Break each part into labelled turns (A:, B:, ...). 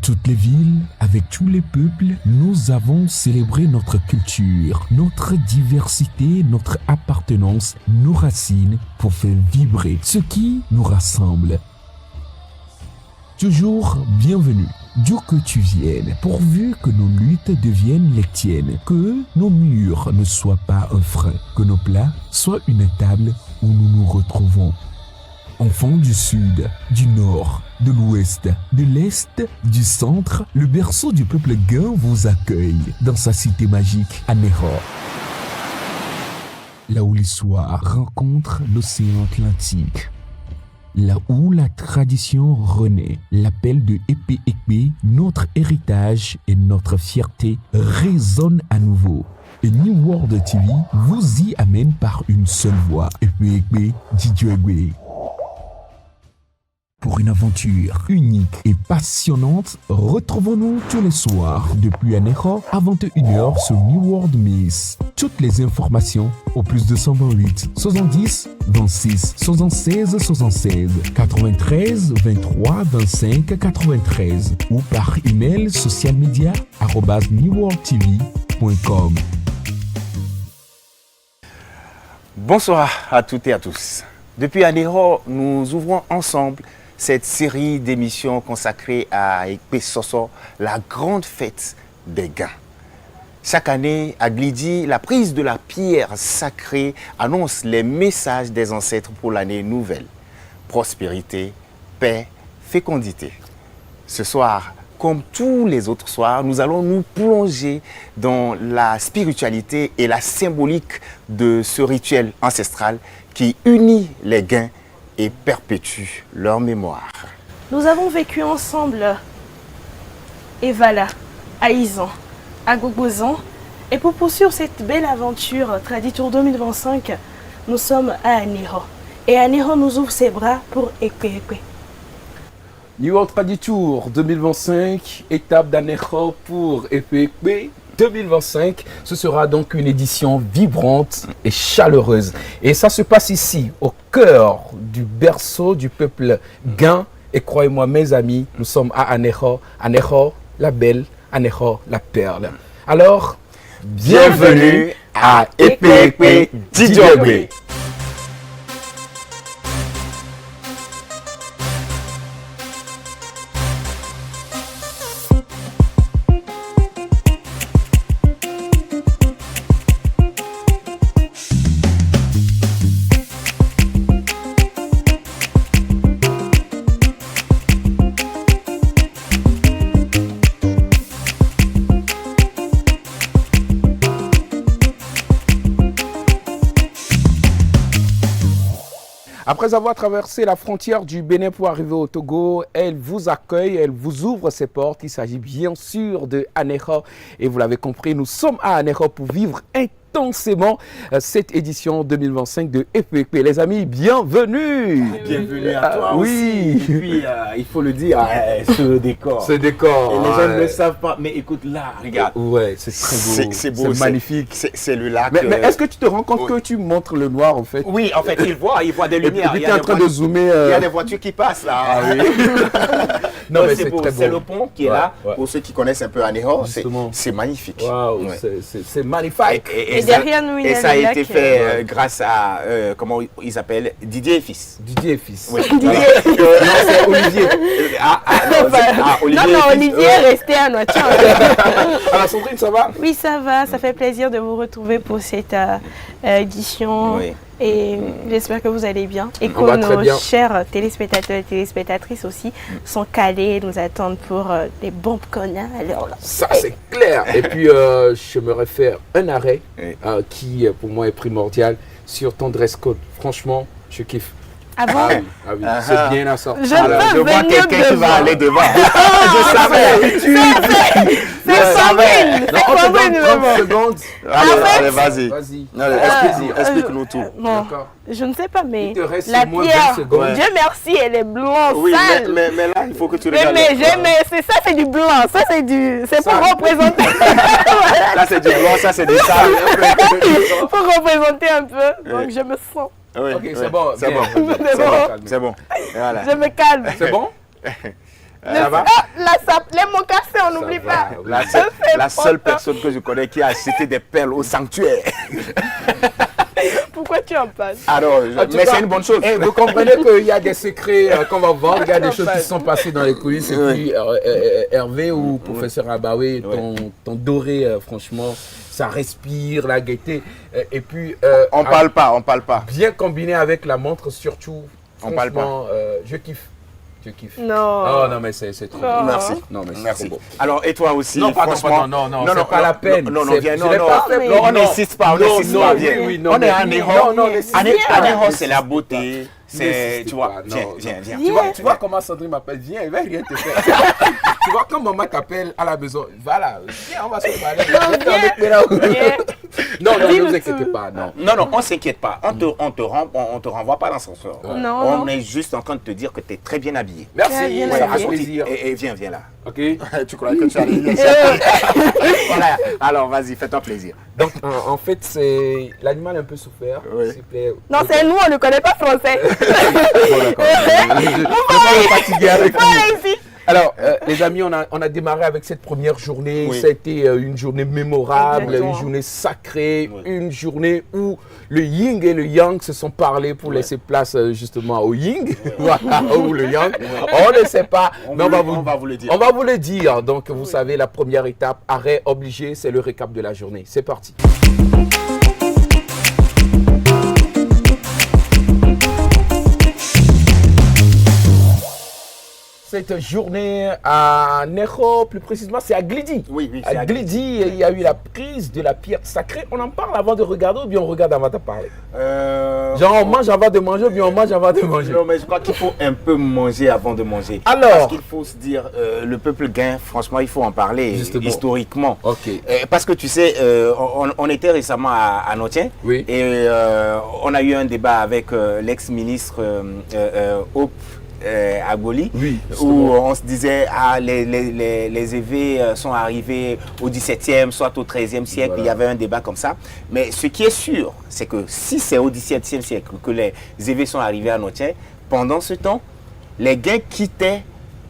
A: toutes les villes, avec tous les peuples, nous avons célébré notre culture, notre diversité, notre appartenance, nos racines pour faire vibrer ce qui nous rassemble. Toujours bienvenue, d'où que tu viennes, pourvu que nos luttes deviennent les tiennes, que nos murs ne soient pas un frein, que nos plats soient une table où nous nous retrouvons. Enfants du Sud, du Nord, de l'Ouest, de l'Est, du Centre, le berceau du peuple Guin vous accueille dans sa cité magique, Anéro. Là où l'histoire rencontre l'océan Atlantique. Là où la tradition renaît, l'appel de Épée Épée, notre héritage et notre fierté résonnent à nouveau. Et New World TV vous y amène par une seule voix, Épée Épée, Didier Épée. Pour une aventure unique et passionnante, retrouvons-nous tous les soirs depuis Anéro à 21h sur New World Miss. Toutes les informations au plus 228 70 26 76 76 93 23 25 93 ou par email socialmedia@newworldtv.com.
B: Bonsoir à toutes et à tous. Depuis Anéro, nous ouvrons ensemble cette série d'émissions consacrée à Ekpe Soso, la grande fête des Guins. Chaque année, à Glidi, la prise de la pierre sacrée annonce les messages des ancêtres pour l'année nouvelle. Prospérité, paix, fécondité. Ce soir, comme tous les autres soirs, nous allons nous plonger dans la spiritualité et la symbolique de ce rituel ancestral qui unit les Guins et perpétue leur mémoire.
C: Nous avons vécu ensemble Evala, à Izan, à Gogozan, et pour poursuivre cette belle aventure Traditour 2025, nous sommes à Anéro. Et Anéro nous ouvre ses bras pour Ekpe Ekpe.
D: New World Traditour 2025, étape d'Anéro pour Ekpe Ekpe 2025. Ce sera donc une édition vibrante et chaleureuse. Et ça se passe ici, au cœur du berceau du peuple Guin. Et croyez-moi, mes amis, nous sommes à Anéro. Anéro, la belle, Anéro, la perle. Alors, bienvenue à Ekpe Ekpe Didier Épée. Après avoir traversé la frontière du Bénin pour arriver au Togo, elle vous accueille, elle vous ouvre ses portes. Il s'agit bien sûr de Anéro. Et vous l'avez compris, nous sommes à Anéro pour vivre intensément cette édition 2025 de Ekpe Ekpe. Les amis, bienvenue.
B: Bienvenue à toi
D: oui.
B: aussi. Et puis, il faut le dire, ce décor.
D: Ce décor.
B: Et les gens ne le savent pas, mais écoute là, regarde.
D: Ouais, c'est très beau.
B: C'est beau,
D: c'est magnifique.
B: C'est le lac.
D: Mais est-ce que tu te rends compte que tu montres le noir en fait?
B: Oui, en fait, il voit des lumières.
D: Et puis tu es en train de zoomer.
B: Il y a des voitures qui passent là.
D: Ah, oui.
B: Non, mais c'est beau. C'est le pont qui est là.
D: Ouais.
B: Pour ceux qui connaissent un peu Anéro,
D: Justement.
B: c'est magnifique.
D: Waouh,
B: Ouais.
D: c'est magnifique.
C: Et derrière nous, il y a
B: et ça a
C: le lac,
B: été fait grâce à, comment ils appellent, Didier et Fils.
D: Didier et Fils.
B: Oui.
D: Non, c'est Olivier.
B: Olivier.
C: Non, Olivier est resté à Noatia.
D: Alors Sandrine, ça va?
C: Oui, ça va. Ça fait plaisir de vous retrouver pour cette édition.
B: Oui.
C: Et j'espère que vous allez bien. Et
D: On va
C: que
D: très
C: nos
D: bien.
C: chers téléspectateurs et téléspectatrices aussi sont calés, nous attendent pour des bons connards. Alors là,
D: Ça, c'est clair. Et puis, je me réfère un arrêt
B: Oui.
D: qui, pour moi, est primordial sur ton dress code. Franchement, je kiffe.
C: avant,
D: Ah oui, c'est bien la sortie.
C: Je
D: Alors,
C: peux
B: Je vois
C: venir
B: quelqu'un qui va
C: devant.
B: aller devant. Je savais.
C: c'est Sandrine.
D: non, on te donne 30 secondes.
B: Allez, vas-y.
D: Vas-y.
B: Allez, explique-nous tout.
C: Non,
D: D'accord.
C: je ne sais pas, mais
D: Il te reste
C: la
D: au moins 20
C: pierre,
D: secondes.
C: Dieu merci, elle est blanche,
B: Oui,
C: sale.
B: mais là, il faut que tu
C: Mais,
B: regardes.
C: c'est ça, c'est du blanc. Ça, c'est pour
D: Ça.
C: représenter.
B: Là, c'est du blanc, ça, c'est du sale.
C: Pour représenter un peu. Donc, je me sens.
B: Oui,
D: Ok,
B: oui.
D: c'est bon.
B: C'est
D: bien,
B: bon.
D: bien,
C: C'est
D: bien,
C: bon.
D: calme.
B: C'est bon. Voilà.
C: Je me calme.
D: C'est bon?
B: Ça va?
C: Les mocassins, on n'oublie pas.
B: La seule personne que je connais qui a acheté des perles au sanctuaire.
C: Pourquoi tu en passes?
B: Alors, mais c'est une bonne chose.
D: Vous comprenez qu'il y a des secrets qu'on va vendre, il y a des choses qui sont passées dans les coulisses. Et puis, Hervé ou professeur Abaoué, ton doré, franchement, ça respire la gaieté. Et puis,
B: on parle pas.
D: Bien combiné avec la montre, surtout.
B: On parle pas.
D: Je kiffe.
C: Non.
D: Oh non, mais c'est trop beau.
B: Merci.
D: Non, mais c'est
B: Merci.
D: trop beau.
B: Alors, et toi aussi,
D: Non, pardon,
B: franchement.
D: non, c'est pas la peine.
B: Non,
D: C'est- je l'ai
B: non,
D: pas fait,
B: on
D: non.
B: n'insiste pas, viens.
D: oui, non,
B: On est
D: mais-
B: à Néron.
D: non,
B: Néron, c'est la beauté. C'est,
D: N'insiste
B: tu vois,
D: pas,
B: viens.
D: Tu vois comment Sandrine m'appelle? Viens, il va rien te faire. Tu vois, quand maman t'appelle à la maison, voilà, viens, on va se parler. Non, ne vous inquiétez pas, non.
B: Non, on s'inquiète pas. On te renvoie pas dans son sort.
C: Non,
B: On
C: non.
B: est juste en train de te dire que tu es très bien habillé.
D: Merci,
C: Bien
D: ça fait
C: habillé.
D: plaisir.
B: Et viens là.
D: Ok.
B: Tu crois que tu allais Voilà. Alors, vas-y, fais-toi plaisir.
D: Donc, en fait, c'est l'animal un peu souffert.
B: Oui.
D: S'il vous plaît.
C: Non, c'est nous, on ne connaît pas français.
D: Bon, d'accord. Je ne vais pas me fatiguer avec vous.
C: Voilà ici.
D: Alors, les amis, on a démarré avec cette première journée.
B: Oui.
D: Ça a été une journée mémorable,
C: Exactement.
D: une journée sacrée,
B: Oui.
D: une journée où le yin et le yang se sont parlé pour laisser place justement au yin, voilà, ou le yang. On ne sait pas, mais on va vous
B: le dire.
D: On va vous le dire. Donc, vous savez, la première étape, arrêt obligé, c'est le récap de la journée. C'est parti. Cette journée à Neho, plus précisément, c'est à Glidi.
B: Oui, c'est
D: À Glidi, il y a eu la prise de la pierre sacrée. On en parle avant de regarder ou bien on regarde avant de parler? Genre, on mange avant de manger ou bien on mange avant de manger?
B: Non, mais je crois qu'il faut un peu manger avant de manger.
D: Alors?
B: Parce qu'il faut se dire, le peuple gain, franchement, il faut en parler
D: Justement.
B: historiquement.
D: Ok.
B: Parce que tu sais, on était récemment à Notien.
D: Oui.
B: Et on a eu un débat avec l'ex-ministre Hope Agoli,
D: Oui,
B: où on se disait les évêques sont arrivés au XVIIe, soit au XIIIe siècle.
D: Voilà.
B: Il y avait un débat comme ça. Mais ce qui est sûr, c'est que si c'est au XVIIe siècle que les évêques sont arrivés à Notien, pendant ce temps, les Gains quittaient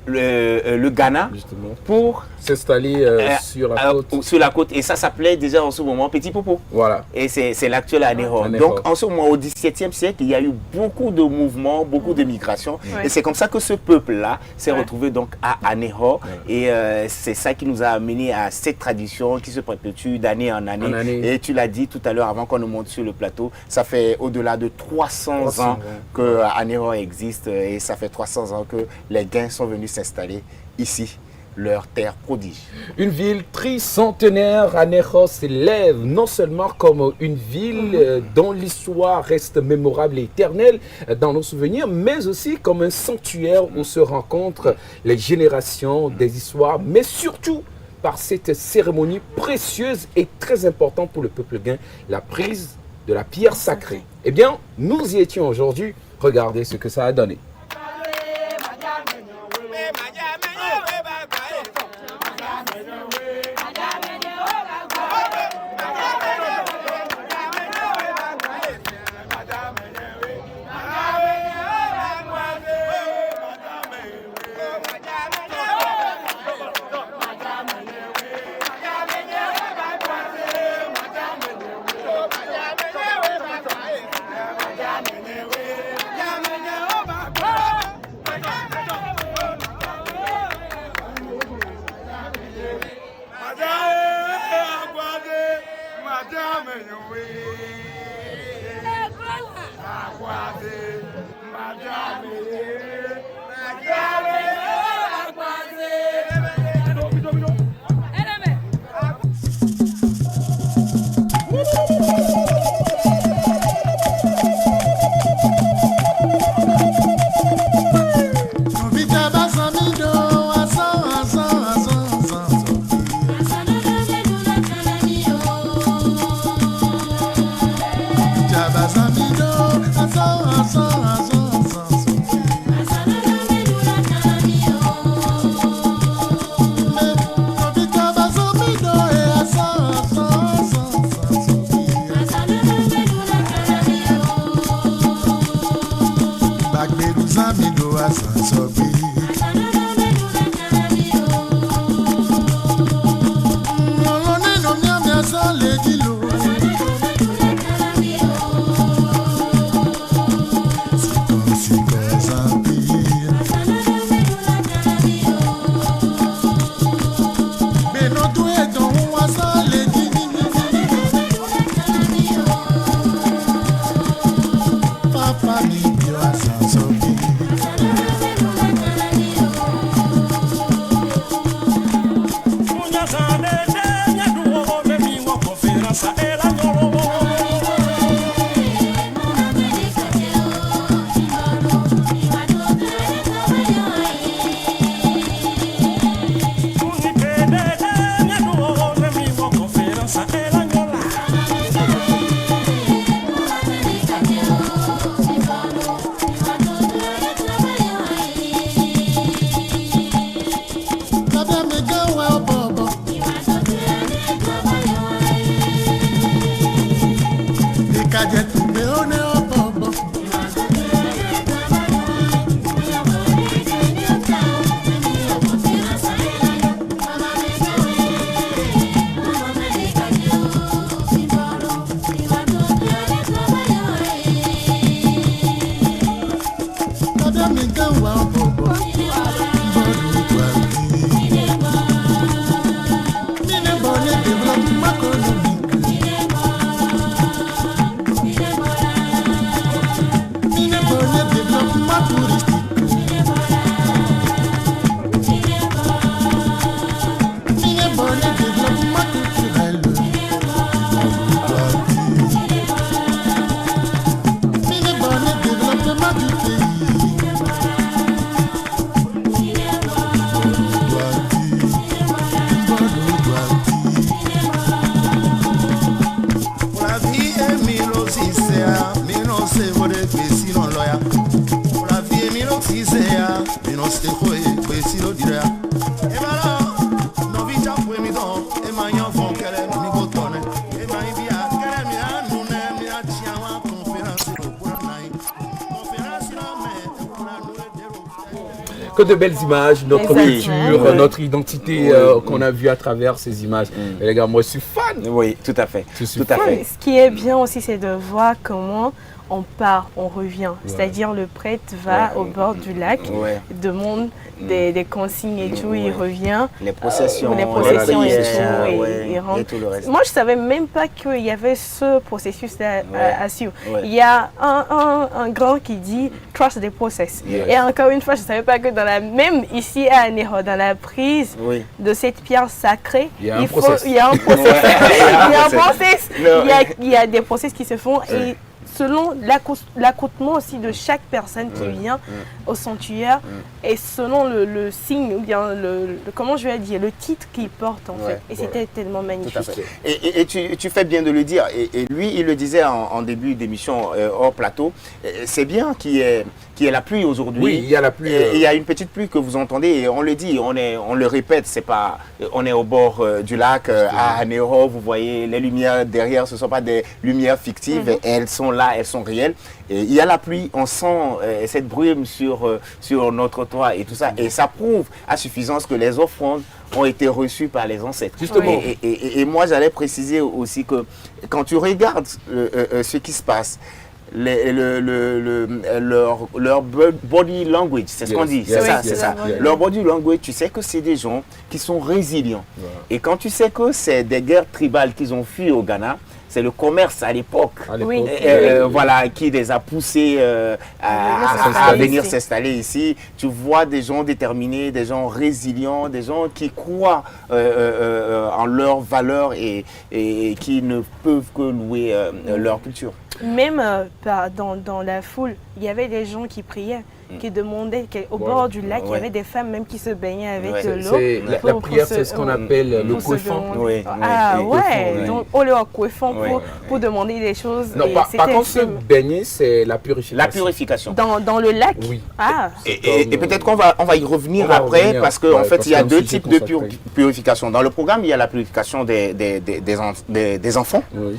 B: le Ghana
D: Justement.
B: pour
D: S'installer sur la côte.
B: sur la côte. Et ça s'appelait déjà en ce moment Petit Popo.
D: Voilà.
B: Et c'est l'actuel Anéro.
D: Anéro.
B: Donc en ce moment, au XVIIe siècle, il y a eu beaucoup de mouvements, beaucoup de migrations.
C: Ouais.
B: Et c'est comme ça que ce peuple-là s'est
C: Ouais.
B: retrouvé donc à Anéro. Et c'est ça qui nous a amené à cette tradition qui se perpétue d'année en année.
D: En année.
B: Et tu l'as dit tout à l'heure avant qu'on nous monte sur le plateau, ça fait au-delà de 300
D: 300
B: ans
D: ans.
B: que Anéro existe. Et ça fait 300 ans que les Gains sont venus s'installer ici, leur terre prodige.
D: Une ville tricentenaire, Anéro s'élève non seulement comme une ville dont l'histoire reste mémorable et éternelle dans nos souvenirs, mais aussi comme un sanctuaire où se rencontrent les générations des histoires, mais surtout par cette cérémonie précieuse et très importante pour le peuple gain, la prise de la pierre sacrée. Eh bien, nous y étions aujourd'hui. Regardez ce que ça a donné. que de belles images, notre
C: Exactement.
D: culture,
C: Oui.
D: notre identité qu'on a vue à travers ces images. Et les gars, moi je suis fan.
B: Oui, tout à fait.
D: Je suis
B: Tout à
D: fan.
B: fait.
C: Ce qui est bien aussi, c'est de voir comment on part, on revient. C'est-à-dire le prêtre va au bord du lac,
B: Ouais.
C: demande des consignes et tout, il revient.
B: Les processions,
C: les processions et
B: prières,
C: tout,
B: ouais,
C: et rentre.
B: et tout le reste.
C: Moi, je savais même pas qu'il y avait ce processus-là à suivre.
B: Ouais.
C: Il y a un grand qui dit « trust the process
B: Yeah. ».
C: Et encore une fois, je ne savais pas que même ici à Anéro, dans la prise
B: Oui.
C: de cette pierre sacrée,
D: Il y a un process.
C: il y a un process. Il y a un process. Il y a des process qui se font et selon l'accoutrement aussi de chaque personne qui vient au sanctuaire et selon le signe ou bien comment je vais dire, le titre qu'il porte en fait. Et c'était tellement magnifique.
B: Tout à fait. Et tu fais bien de le dire. Et lui, il le disait en début d'émission hors plateau. C'est bien qu'il y ait la pluie aujourd'hui.
D: Oui, il y a la pluie.
B: Et il y a une petite pluie que vous entendez. Et on le dit, on le répète. C'est pas, on est au bord du lac à Anéro. Vous voyez les lumières derrière. Ce ne sont pas des lumières fictives. Elles sont là, elles sont réelles. Et il y a la pluie. On sent cette brume sur notre toit et tout ça. Et ça prouve à suffisance que les offrandes ont été reçus par les ancêtres.
D: Justement.
B: Et moi, j'allais préciser aussi que quand tu regardes ce qui se passe, leur body language, c'est ce qu'on dit, c'est
D: yes,
B: ça,
D: yes,
B: c'est ça.
C: yes.
B: Leur body language, tu sais que c'est des gens qui sont résilients. Et quand tu sais que c'est des guerres tribales qu'ils ont fui au Ghana, c'est le commerce à l'époque.
C: Oui.
B: Voilà, qui les a poussés à venir s'installer ici. Tu vois des gens déterminés, des gens résilients, des gens qui croient en leurs valeurs et qui ne peuvent que louer leur culture.
C: Même dans la foule, il y avait des gens qui priaient, qui demandaient qu'au bord du lac, il y avait des femmes même qui se baignaient avec de l'eau.
D: La prière, c'est ce qu'on appelle le
C: pour se
D: coeffant.
C: demander.
B: Oui,
C: Ah
B: oui,
C: ouais,
B: oui.
C: donc on leur coeffant
B: Oui.
C: pour demander des choses.
D: Non,
C: et
D: par
C: c'était
D: contre, se baigner, c'est la purification.
B: La purification.
C: dans le lac.
D: Oui.
C: Ah.
B: Et peut-être qu'on va y revenir
D: On va
B: après
D: revenir,
B: parce qu'en
D: ouais,
B: fait,
D: parce
B: il y a
D: qu'il y a un
B: deux
D: sujet
B: types de
D: consacré.
B: purification. Dans le programme, il y a la purification des enfants
D: Oui.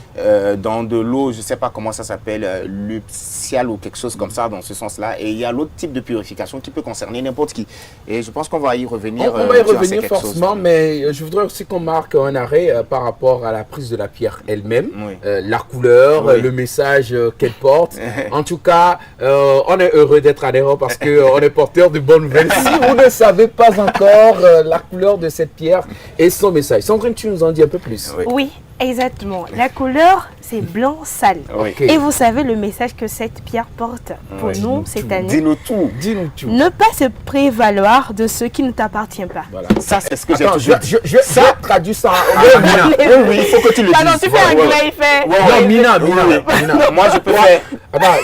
B: dans de l'eau, je ne sais pas comment ça s'appelle, nuptiale ou quelque chose comme ça dans ce sens-là. Et il y a l'autre type de purification qui peut concerner n'importe qui. Et je pense qu'on va y revenir.
D: On va y
B: tu as fait
D: revenir
B: quelque chose.
D: forcément, mais je voudrais aussi qu'on marque un arrêt par rapport à la prise de la pierre elle-même,
B: Oui.
D: la couleur,
B: Oui.
D: le message qu'elle porte. En tout cas, on est heureux d'être à Anéro parce qu'on est porteur de bonnes nouvelles. Si vous ne savez pas encore la couleur de cette pierre et son message, Sandrine, tu nous en dis un peu plus.
B: Oui.
C: Oui, exactement. La couleur, c'est blanc sale.
B: Oui.
D: Ok.
C: Et vous savez le message que cette pierre porte pour
B: Oui.
C: nous cette année.
B: Dis-nous tout.
D: Dis-nous tout.
C: Ne pas se prévaloir de ce qui ne t'appartient pas.
D: Voilà.
B: Ça, c'est ce que j'ai
D: Attends,
B: toujours dit.
D: je traduis ça.
B: Oui, il faut que tu le
C: Ah non,
B: dises.
C: tu fais anglais, il fait.
D: Non, Mina.
B: Non, moi, je peux faire.
D: Attends,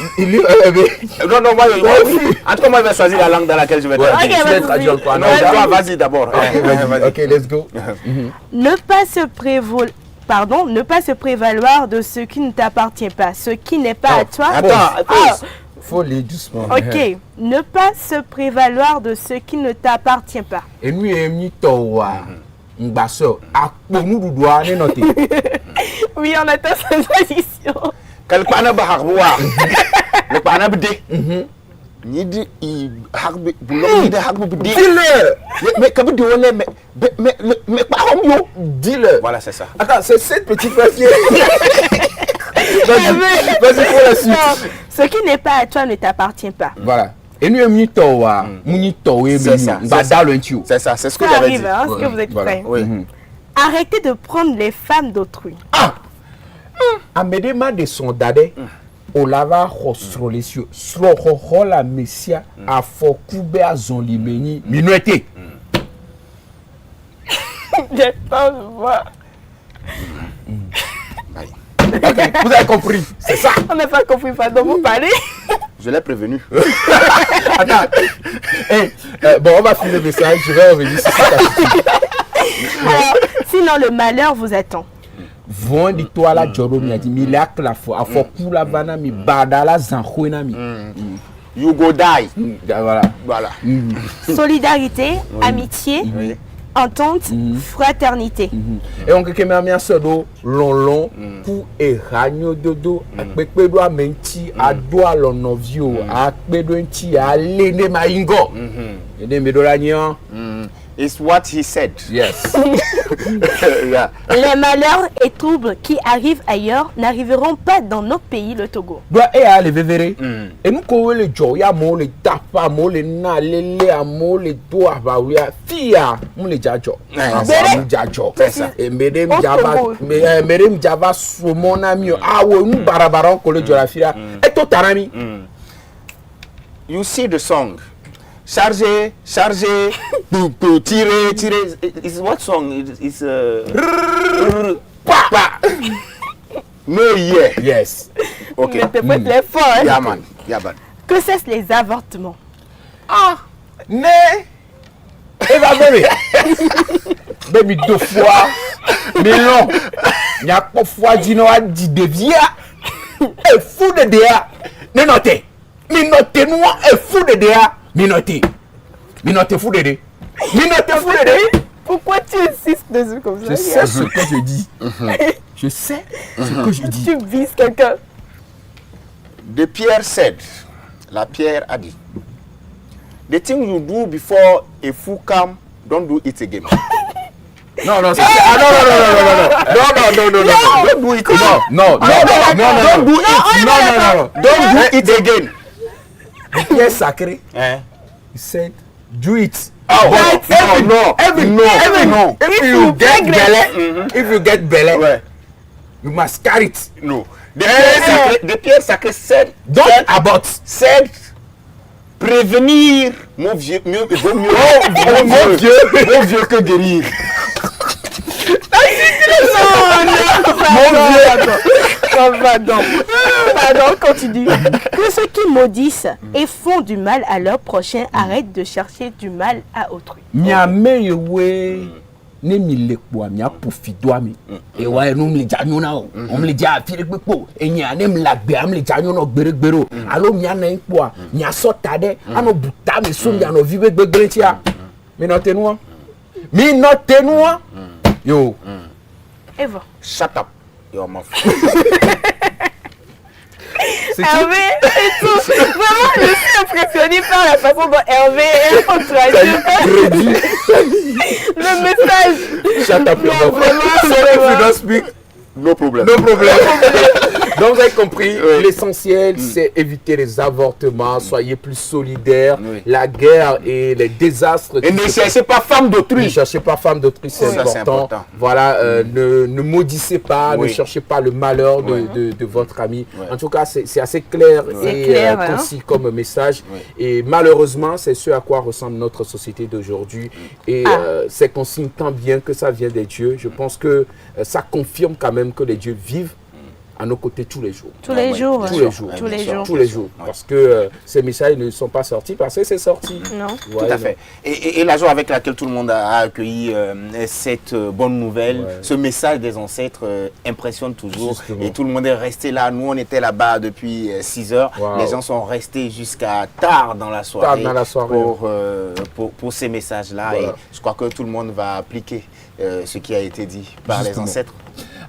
B: Non, moi, en tout cas, moi, je vais choisir la langue dans laquelle je vais traduire.
C: Ok,
D: je vais
C: vas-y.
D: traduire encore.
B: Non, toi, vas-y d'abord. Vas-y.
D: Ok, let's go.
C: Ne pas se prévaloir de ce qui ne t'appartient pas, ce qui n'est pas à toi.
B: Attends.
D: Faut aller doucement.
C: Ok, ne pas se prévaloir de ce qui ne t'appartient pas.
D: Et nous, Mbasso, à pour nous, nous doit aller noter.
C: Oui, on attend cette position.
B: Kalpana Baharwa. Le Pana Bde. Ni di harbe boulon ni de harbe bde.
D: Dis-le!
B: Mais comme dit on mais pas homme yo.
D: Dis-le!
B: Voilà, c'est ça.
D: Attends, c'est cette petite phrase qui Vas-y pour la suite.
C: Non, ce qui n'est pas à toi ne t'appartient pas.
D: Voilà. Et nous,
B: C'est ça, c'est ça, c'est ce que
C: Ça
B: j'avais dit.
C: arrive, hein, est-ce que vous êtes
D: Voilà.
C: prêts?
B: Oui.
C: Arrêtez de prendre les femmes d'autrui.
D: Amedema de son dade, Olava Rostrolesio, Srohola Messia, a Fokube a Zonlimeni, Minuete.
C: J'ai pas de voix.
D: Ok, vous avez compris, c'est ça.
C: On n'a pas compris, pardon, vous parlez.
B: Je l'ai prévenu.
D: Attends. Bon, on va finir le message, je vais revenir sur ça.
C: Alors, sinon, le malheur vous attend.
D: Vont di toi la joro mi adi mi la klafo afo kula vana mi badala zankhwena mi.
B: You go die.
D: Voilà.
B: Voilà.
C: Solidarité, amitié,
B: Oui.
C: entente, fraternité.
D: Et on peut mettre un seul long pour éranyo dodo. Pepe doit mentir à doigt l'onovio. À pepe doit mentir à l'ene maingo. Et des médolaniens.
B: It's what he said.
D: Yes.
B: Yeah.
C: Les malheurs et troubles qui arrivent ailleurs n'arriveront pas dans notre pays, le Togo.
D: Doit et aller vevere. Et nous quoi le joy à mo le tapa mo le na le à mo le doigt va oui fia mo le jajo. Mo jajo. Et medem java so mon ami ah ouais nous barabaron ko le jola fia. Et to tarami.
B: You see the song. Charger, tirer. It's what song? It's No, yeah.
D: Yes.
B: Okay.
C: Mais t'es pas très fort. Hein?
B: Yeah, man.
C: Que cessent les avortements.
D: Ne Eva Berry. Baby 2 fois. Mais non. Il y a pas fois dit non à dit devia. Et fou de déa. Ne notez. Mais notez moi et fou de déa. Mais notez fou de dé.
C: Pourquoi tu insistes dessus comme ça?
D: Je sais ce que je dis. Je sais ce que je dis.
C: Tu vises quelqu'un.
B: The Pierre said, la Pierre a dit, the thing you do before a fool come, don't do it again.
D: Non, non, c'est
B: Non. Don't do it again.
D: non.
B: Don't do it.
D: Non.
B: Don't do it again.
D: Pierre sacré.
B: Eh?
D: He said, do it.
B: Oh, no.
D: If you get belly,
B: Ouais.
D: you must carry it.
B: No. The Pierre sacré said,
D: Don't abort.
B: said, prévenir, mon vieux, vaut mieux que guérir.
C: Pardon, continue. Que ceux qui maudissent et font du mal à leur prochain arrêtent de chercher du mal à autrui.
D: Miame yewe ne mi lekwa mi apofidwa mi. E wa enu mi janyo na o. O mi ja afire pepo. Enya ne mi lagbe am le janyo no gberegbero. Alo mi ana npo a, mi asota de, ano buta mi so mi ano vibe gbegbere ti a. Mi no tenu. Yo.
C: Eva.
B: Shut up, your mouth.
C: Hervé, c'est tout. Vraiment, je suis impressionné par la façon dont Hervé traduit le message.
D: Shut up,
C: Non, vraiment,
D: Sorry if you don't speak.
B: No problem.
D: No problem. Donc vous avez compris, l'essentiel c'est éviter les avortements, soyez plus solidaires, la guerre et les désastres.
B: Et ne cherchez pas femme
D: Ne
B: d'autrui.
D: cherchez pas femme d'autrui, c'est
B: Ça, c'est
D: important.
B: important.
D: Voilà, ne maudissez pas, ne cherchez pas le malheur de votre ami.
B: Ouais.
D: En tout cas, c'est assez clair
C: C'est
D: et
C: clair, hein.
D: concis comme message. Et malheureusement, c'est ce à quoi ressemble notre société d'aujourd'hui. Et c'est consigne tant bien que ça vient des dieux. Je pense que ça confirme quand même que les dieux vivent à nos côtés tous les jours.
C: Tous les jours.
D: Tous les jours. Parce que ces messages ne sont pas sortis parce que c'est sorti.
C: Non.
B: Tout à fait. Et la joie avec laquelle tout le monde a accueilli cette bonne nouvelle, ce message des ancêtres impressionne toujours.
D: Justement.
B: Et tout le monde est resté là. Nous, on était là-bas depuis 6 heures.
D: Wow.
B: Les gens sont restés jusqu'à tard dans la soirée, pour ces messages-là.
D: Voilà.
B: Et je crois que tout le monde va appliquer ce qui a été dit par les ancêtres.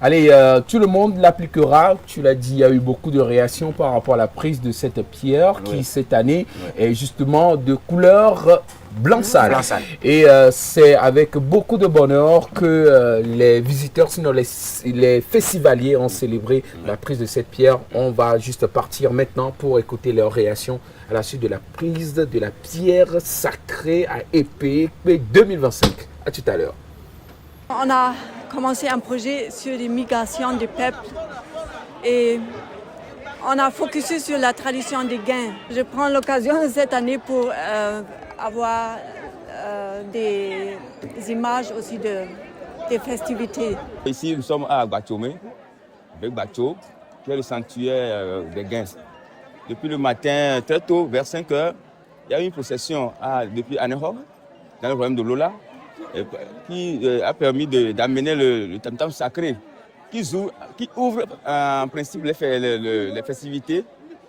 D: Allez, tout le monde l'appliquera. Tu l'as dit, il y a eu beaucoup de réactions par rapport à la prise de cette pierre qui, cette année, est justement de couleur blanc sale. Et c'est avec beaucoup de bonheur que les visiteurs, sinon les festivaliers ont célébré la prise de cette pierre. On va juste partir maintenant pour écouter leurs réactions à la suite de la prise de la pierre sacrée à Épée 2025. À tout à l'heure.
E: On a commencé un projet sur les migrations des peuples et on a focusé sur la tradition des gains. Je prends l'occasion cette année pour avoir des images aussi des festivités.
F: Ici, nous sommes à Gbachomé, avec Bacho, qui est le sanctuaire des Gains. Depuis le matin, très tôt, vers 5 heures, il y a eu une procession depuis Anéhor, dans le royaume de Lola, qui a permis d'amener le tam-tam sacré, qui ouvre en principe les festivités,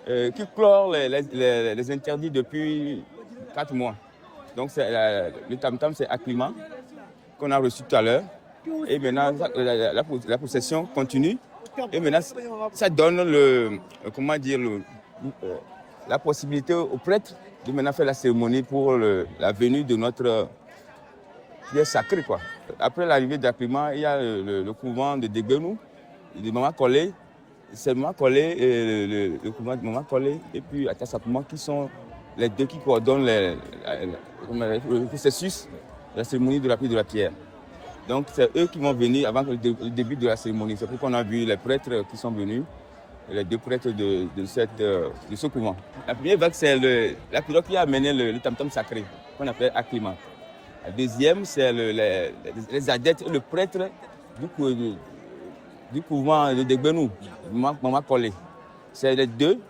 F: qui clore les interdits depuis 4 mois. Donc le tam-tam c'est acclimat qu'on a reçu tout à l'heure. Et maintenant, la procession continue. Et maintenant, ça donne la possibilité aux prêtres de maintenant faire la cérémonie pour la venue de notre pierre sacrée, quoi. Après l'arrivée d'Akrima, il y a le couvent de Degbenou, de Maman Collé. C'est Maman Collé et le couvent de Maman Collé et puis Atassakouma qui sont les deux qui coordonnent le processus de la cérémonie de la prise de la pierre. Donc c'est eux qui vont venir avant le début de la cérémonie. C'est pourquoi on a vu les prêtres qui sont venus, les deux prêtres de ce couvent. La première vague, c'est la pirogue qui a amené le tam-tam sacré, qu'on appelle Aklima. La deuxième, c'est les adeptes et le prêtre du couvent de Degbenou, Maman Collé. C'est les deux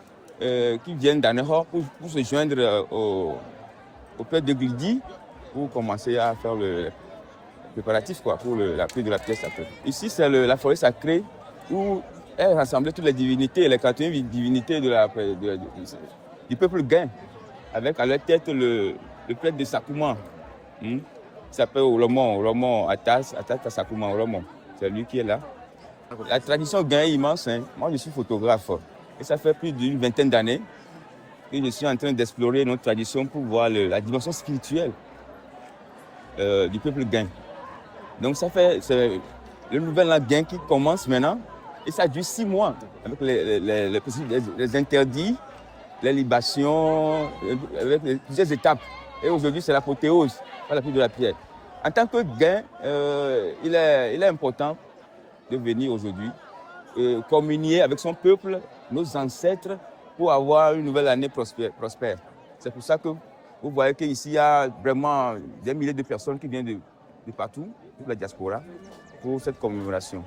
F: qui viennent d'Anehor pour se joindre au père de Glidi pour commencer à faire le préparatif pour la prise de la pierre sacrée. Ici, c'est la forêt sacrée où est rassemblée toutes les divinités, les 81 divinités du peuple gain, avec à leur tête le prêtre de Sakouma. Il s'appelle Olomon Atas Sakouma Olomon. C'est lui qui est là. La tradition gain est immense. Moi, je suis photographe. Et ça fait plus d'une vingtaine d'années que je suis en train d'explorer notre tradition pour voir la dimension spirituelle du peuple gain. Donc c'est le nouvel an gain qui commence maintenant. Et ça dure 6 mois avec les interdits, les libations, avec plusieurs étapes. Et aujourd'hui, c'est l'apothéose, pas la prise de la pierre. En tant que gain, il est important de venir aujourd'hui communier avec son peuple, nos ancêtres, pour avoir une nouvelle année prospère. C'est pour ça que vous voyez qu'ici, il y a vraiment des milliers de personnes qui viennent de partout, toute la diaspora, pour cette commémoration.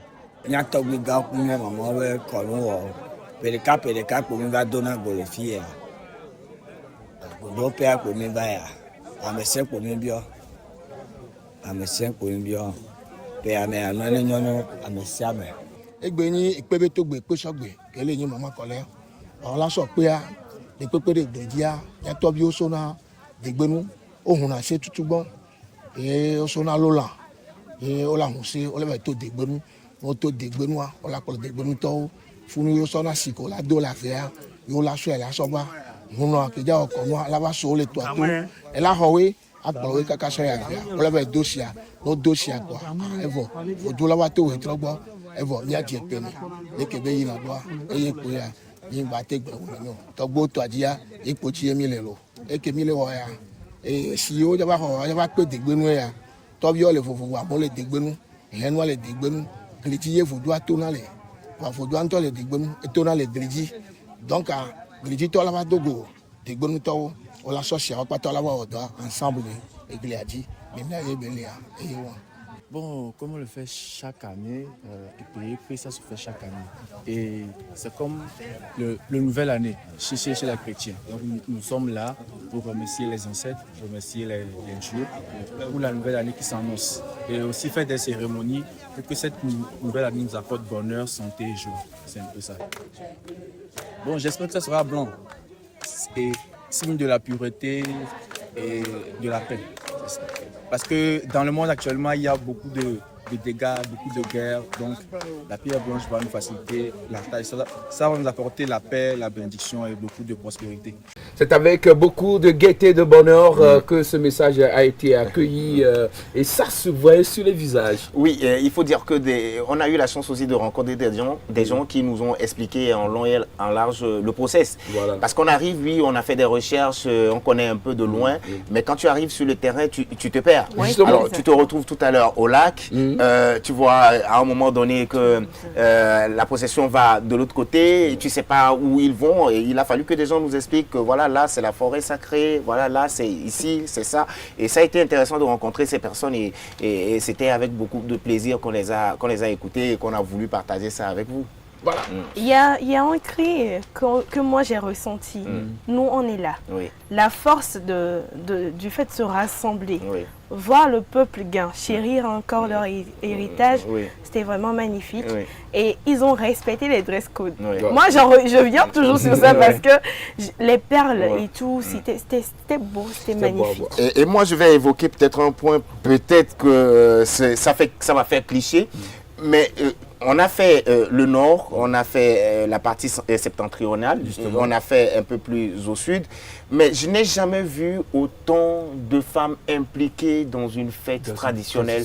G: Egbeni ikpebetogbe kpesogbe kele nyi Maman Collé ola so pe a de pepere dedia ya tobi osona Degbenou ohun ase tutugbon osona lola ola hunse ola be to Degbenou o to Degbenou a ola ko Degbenou to funu osona siko la do la fea yo la so la so ba hunu akeja oko no ala ba so le to ato e la howe akpọ̀wé kaka sọ ya ola be dosia no dosia ko evo odu la wa to we trogbo evo ni aje pe ni ekebe yi na do eye ko ya ni gba te gbe won no togbo to ajia ipo chi emi le lo ekemi le wo ya si o ja ba pe Degbenou ya to bi o le fofu wa mo le Degbenou hen wa le Degbenou gliti ye fodu ato na le wa fodu anto le Degbenou eto na le gliti donc gliti to la ba dogo Degbenou to o la socia o pato la wa odo ensemble église a dit même ye belia et wa.
H: Bon, comme on le fait chaque année, et ça se fait chaque année. Et c'est comme le nouvelle année chez les chrétiens. Donc nous sommes là pour remercier les ancêtres, remercier les dieux pour la nouvelle année qui s'annonce. Et aussi faire des cérémonies pour que cette nouvelle année nous apporte bonheur, santé et joie. C'est un peu ça. Bon, j'espère que ça sera blanc. Et signe de la pureté et de la paix. Parce que dans le monde actuellement, il y a beaucoup de dégâts, beaucoup de guerres. Donc la pierre blanche va nous faciliter la tâche. Ça va nous apporter la paix, la bénédiction et beaucoup de prospérité.
D: C'est avec beaucoup de gaieté et de bonheur que ce message a été accueilli et ça se voit sur les visages.
B: Oui, il faut dire que on a eu la chance aussi de rencontrer des gens qui nous ont expliqué en long et en large le process. Voilà. Parce qu'on arrive, oui, on a fait des recherches, on connaît un peu de loin, mais quand tu arrives sur le terrain, tu te perds. Oui, alors, tu te retrouves tout à l'heure au lac, tu vois à un moment donné que la procession va de l'autre côté, et tu ne sais pas où ils vont, et il a fallu que des gens nous expliquent que voilà, là c'est la forêt sacrée, voilà, là c'est ici, c'est ça. Et ça a été intéressant de rencontrer ces personnes et c'était avec beaucoup de plaisir qu'on les a écoutés et qu'on a voulu partager ça avec vous.
D: Voilà.
C: Il y a un cri que moi j'ai ressenti. Nous, on est là.
B: Oui.
C: La force du fait de se rassembler,
B: Oui.
C: voir le peuple gain, chérir encore leur héritage,
B: Oui.
C: c'était vraiment magnifique.
B: Oui.
C: Et ils ont respecté les dress codes.
B: Oui.
C: Moi, je viens toujours sur ça parce que les perles
B: Ouais.
C: et tout, c'était beau, c'était
D: C'était beau à
C: magnifique.
D: voir.
B: Et moi, je vais évoquer peut-être un point, peut-être que ça va faire cliché, mais on a fait le nord, on a fait la partie septentrionale, on a fait un peu plus au sud, mais je n'ai jamais vu autant de femmes impliquées dans une fête traditionnelle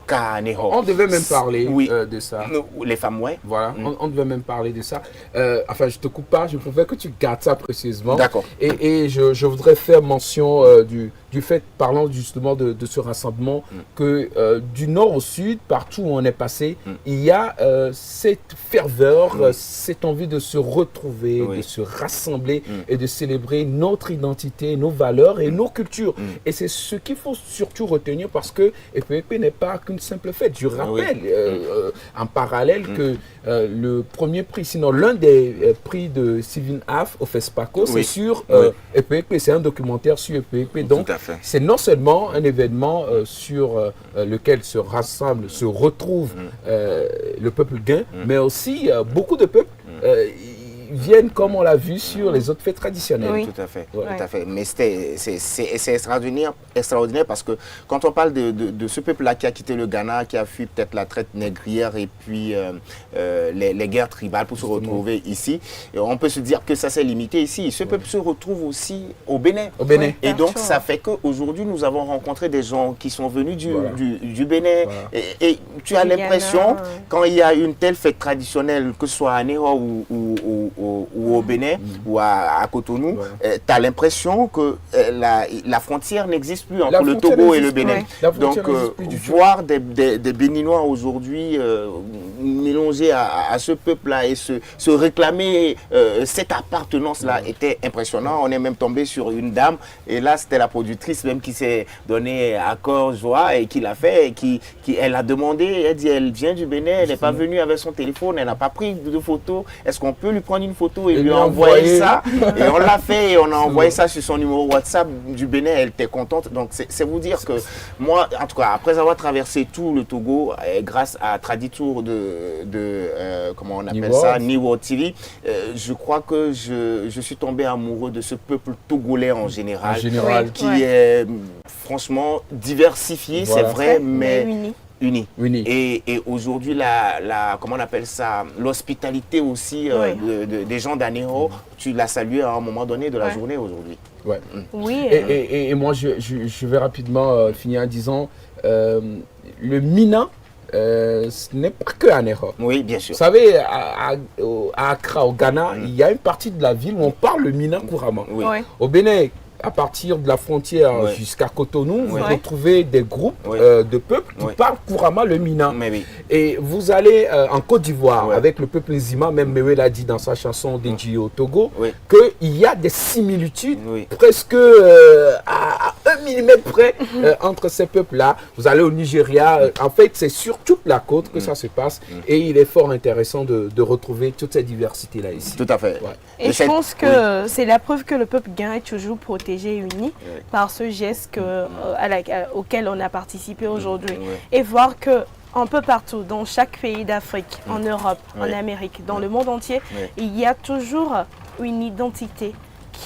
B: qu'à Ného.
D: On devait même parler
B: Oui.
D: de ça.
B: Les femmes, ouais.
D: Voilà, on devait même parler de ça. Enfin, je te coupe pas, je préfère que tu gardes ça précisément.
B: D'accord.
D: Et je voudrais faire mention du fait, parlant justement de ce rassemblement, que du nord au sud, partout où on est passé, il y a cette ferveur, cette envie de se retrouver, de se rassembler et de célébrer notre identité, nos valeurs et nos cultures. Et c'est ce qu'il faut surtout retenir parce que EPEP n'est pas qu'une simple fête. Je rappelle en parallèle que le premier prix, sinon l'un des prix de Sylvine Haff au FESPACO, c'est sur EPEP, c'est un documentaire sur EPEP. Donc, c'est non seulement un événement sur lequel se rassemble, se retrouve le peuple gain, mais aussi beaucoup de peuples viennent, comme on l'a vu, sur les autres fêtes traditionnelles.
C: Oui.
B: Tout à fait,
C: Ouais.
B: tout à fait. Mais c'est extraordinaire parce que quand on parle de ce peuple-là qui a quitté le Ghana, qui a fui peut-être la traite négrière et puis les guerres tribales pour se retrouver ici, et on peut se dire que ça s'est limité ici. Ce peuple se retrouve aussi au Bénin.
D: Au Bénin.
B: Et donc,
C: Partout.
B: ça fait qu'aujourd'hui, nous avons rencontré des gens qui sont venus du Bénin.
D: Voilà.
B: Et tu as
C: Du
B: l'impression,
C: Ghana.
B: quand il y a une telle fête traditionnelle, que ce soit à Ného ou au Bénin ou à Cotonou, tu as l'impression que la frontière n'existe plus entre le
D: frontière
B: Togo et le
D: n'existe
B: Bénin.
C: plus.
D: La
B: Donc,
D: frontière n'existe plus du tout.
B: voir des Béninois aujourd'hui mélangés à ce peuple-là et se réclamer cette appartenance-là était impressionnant. On est même tombé sur une dame, et là, c'était la productrice même qui s'est donné accord, joie, et qui l'a fait, et elle a demandé, elle dit, elle vient du Bénin, elle n'est pas venue avec son téléphone, elle n'a pas pris de photo, est-ce qu'on peut lui prendre une photo et lui envoyer ça? Et on l'a fait, et on a envoyé ça sur son numéro WhatsApp du Bénin, elle était contente. Donc c'est vous dire que moi, en tout cas, après avoir traversé tout le Togo, grâce à Traditour comment on appelle ça, Niwo TV, je crois que je suis tombé amoureux de ce peuple togolais en général, qui est franchement diversifié, c'est vrai, mais uni. Et aujourd'hui, comment on appelle ça, l'hospitalité aussi des gens d'Aného, tu l'as salué à un moment donné de la journée aujourd'hui.
D: Ouais.
C: Oui.
D: Et moi, je vais rapidement finir en disant, le Mina, ce n'est pas que à Ného.
B: Oui, bien sûr.
D: Vous savez, à Accra, au Ghana, il y a une partie de la ville où on parle le Mina couramment.
B: Oui.
D: Au Bénin, à partir de la frontière jusqu'à Cotonou, vous retrouvez des groupes de peuples qui parlent couramment le Mina. Et vous allez en Côte d'Ivoire avec le peuple Nzima, même Mewe l'a dit dans sa chanson dédiée au Togo, qu'il y a des similitudes presque à 1 millimètre près entre ces peuples-là. Vous allez au Nigeria, en fait c'est sur toute la côte que ça se passe, et il est fort intéressant de retrouver toute cette diversité-là ici.
B: Tout à fait.
C: Et je pense que c'est la preuve que le peuple gain est toujours protégé et uni par ce geste auquel on a participé aujourd'hui. Et voir que un peu partout, dans chaque pays d'Afrique, en Europe, en Amérique, dans le monde entier, il y a toujours une identité.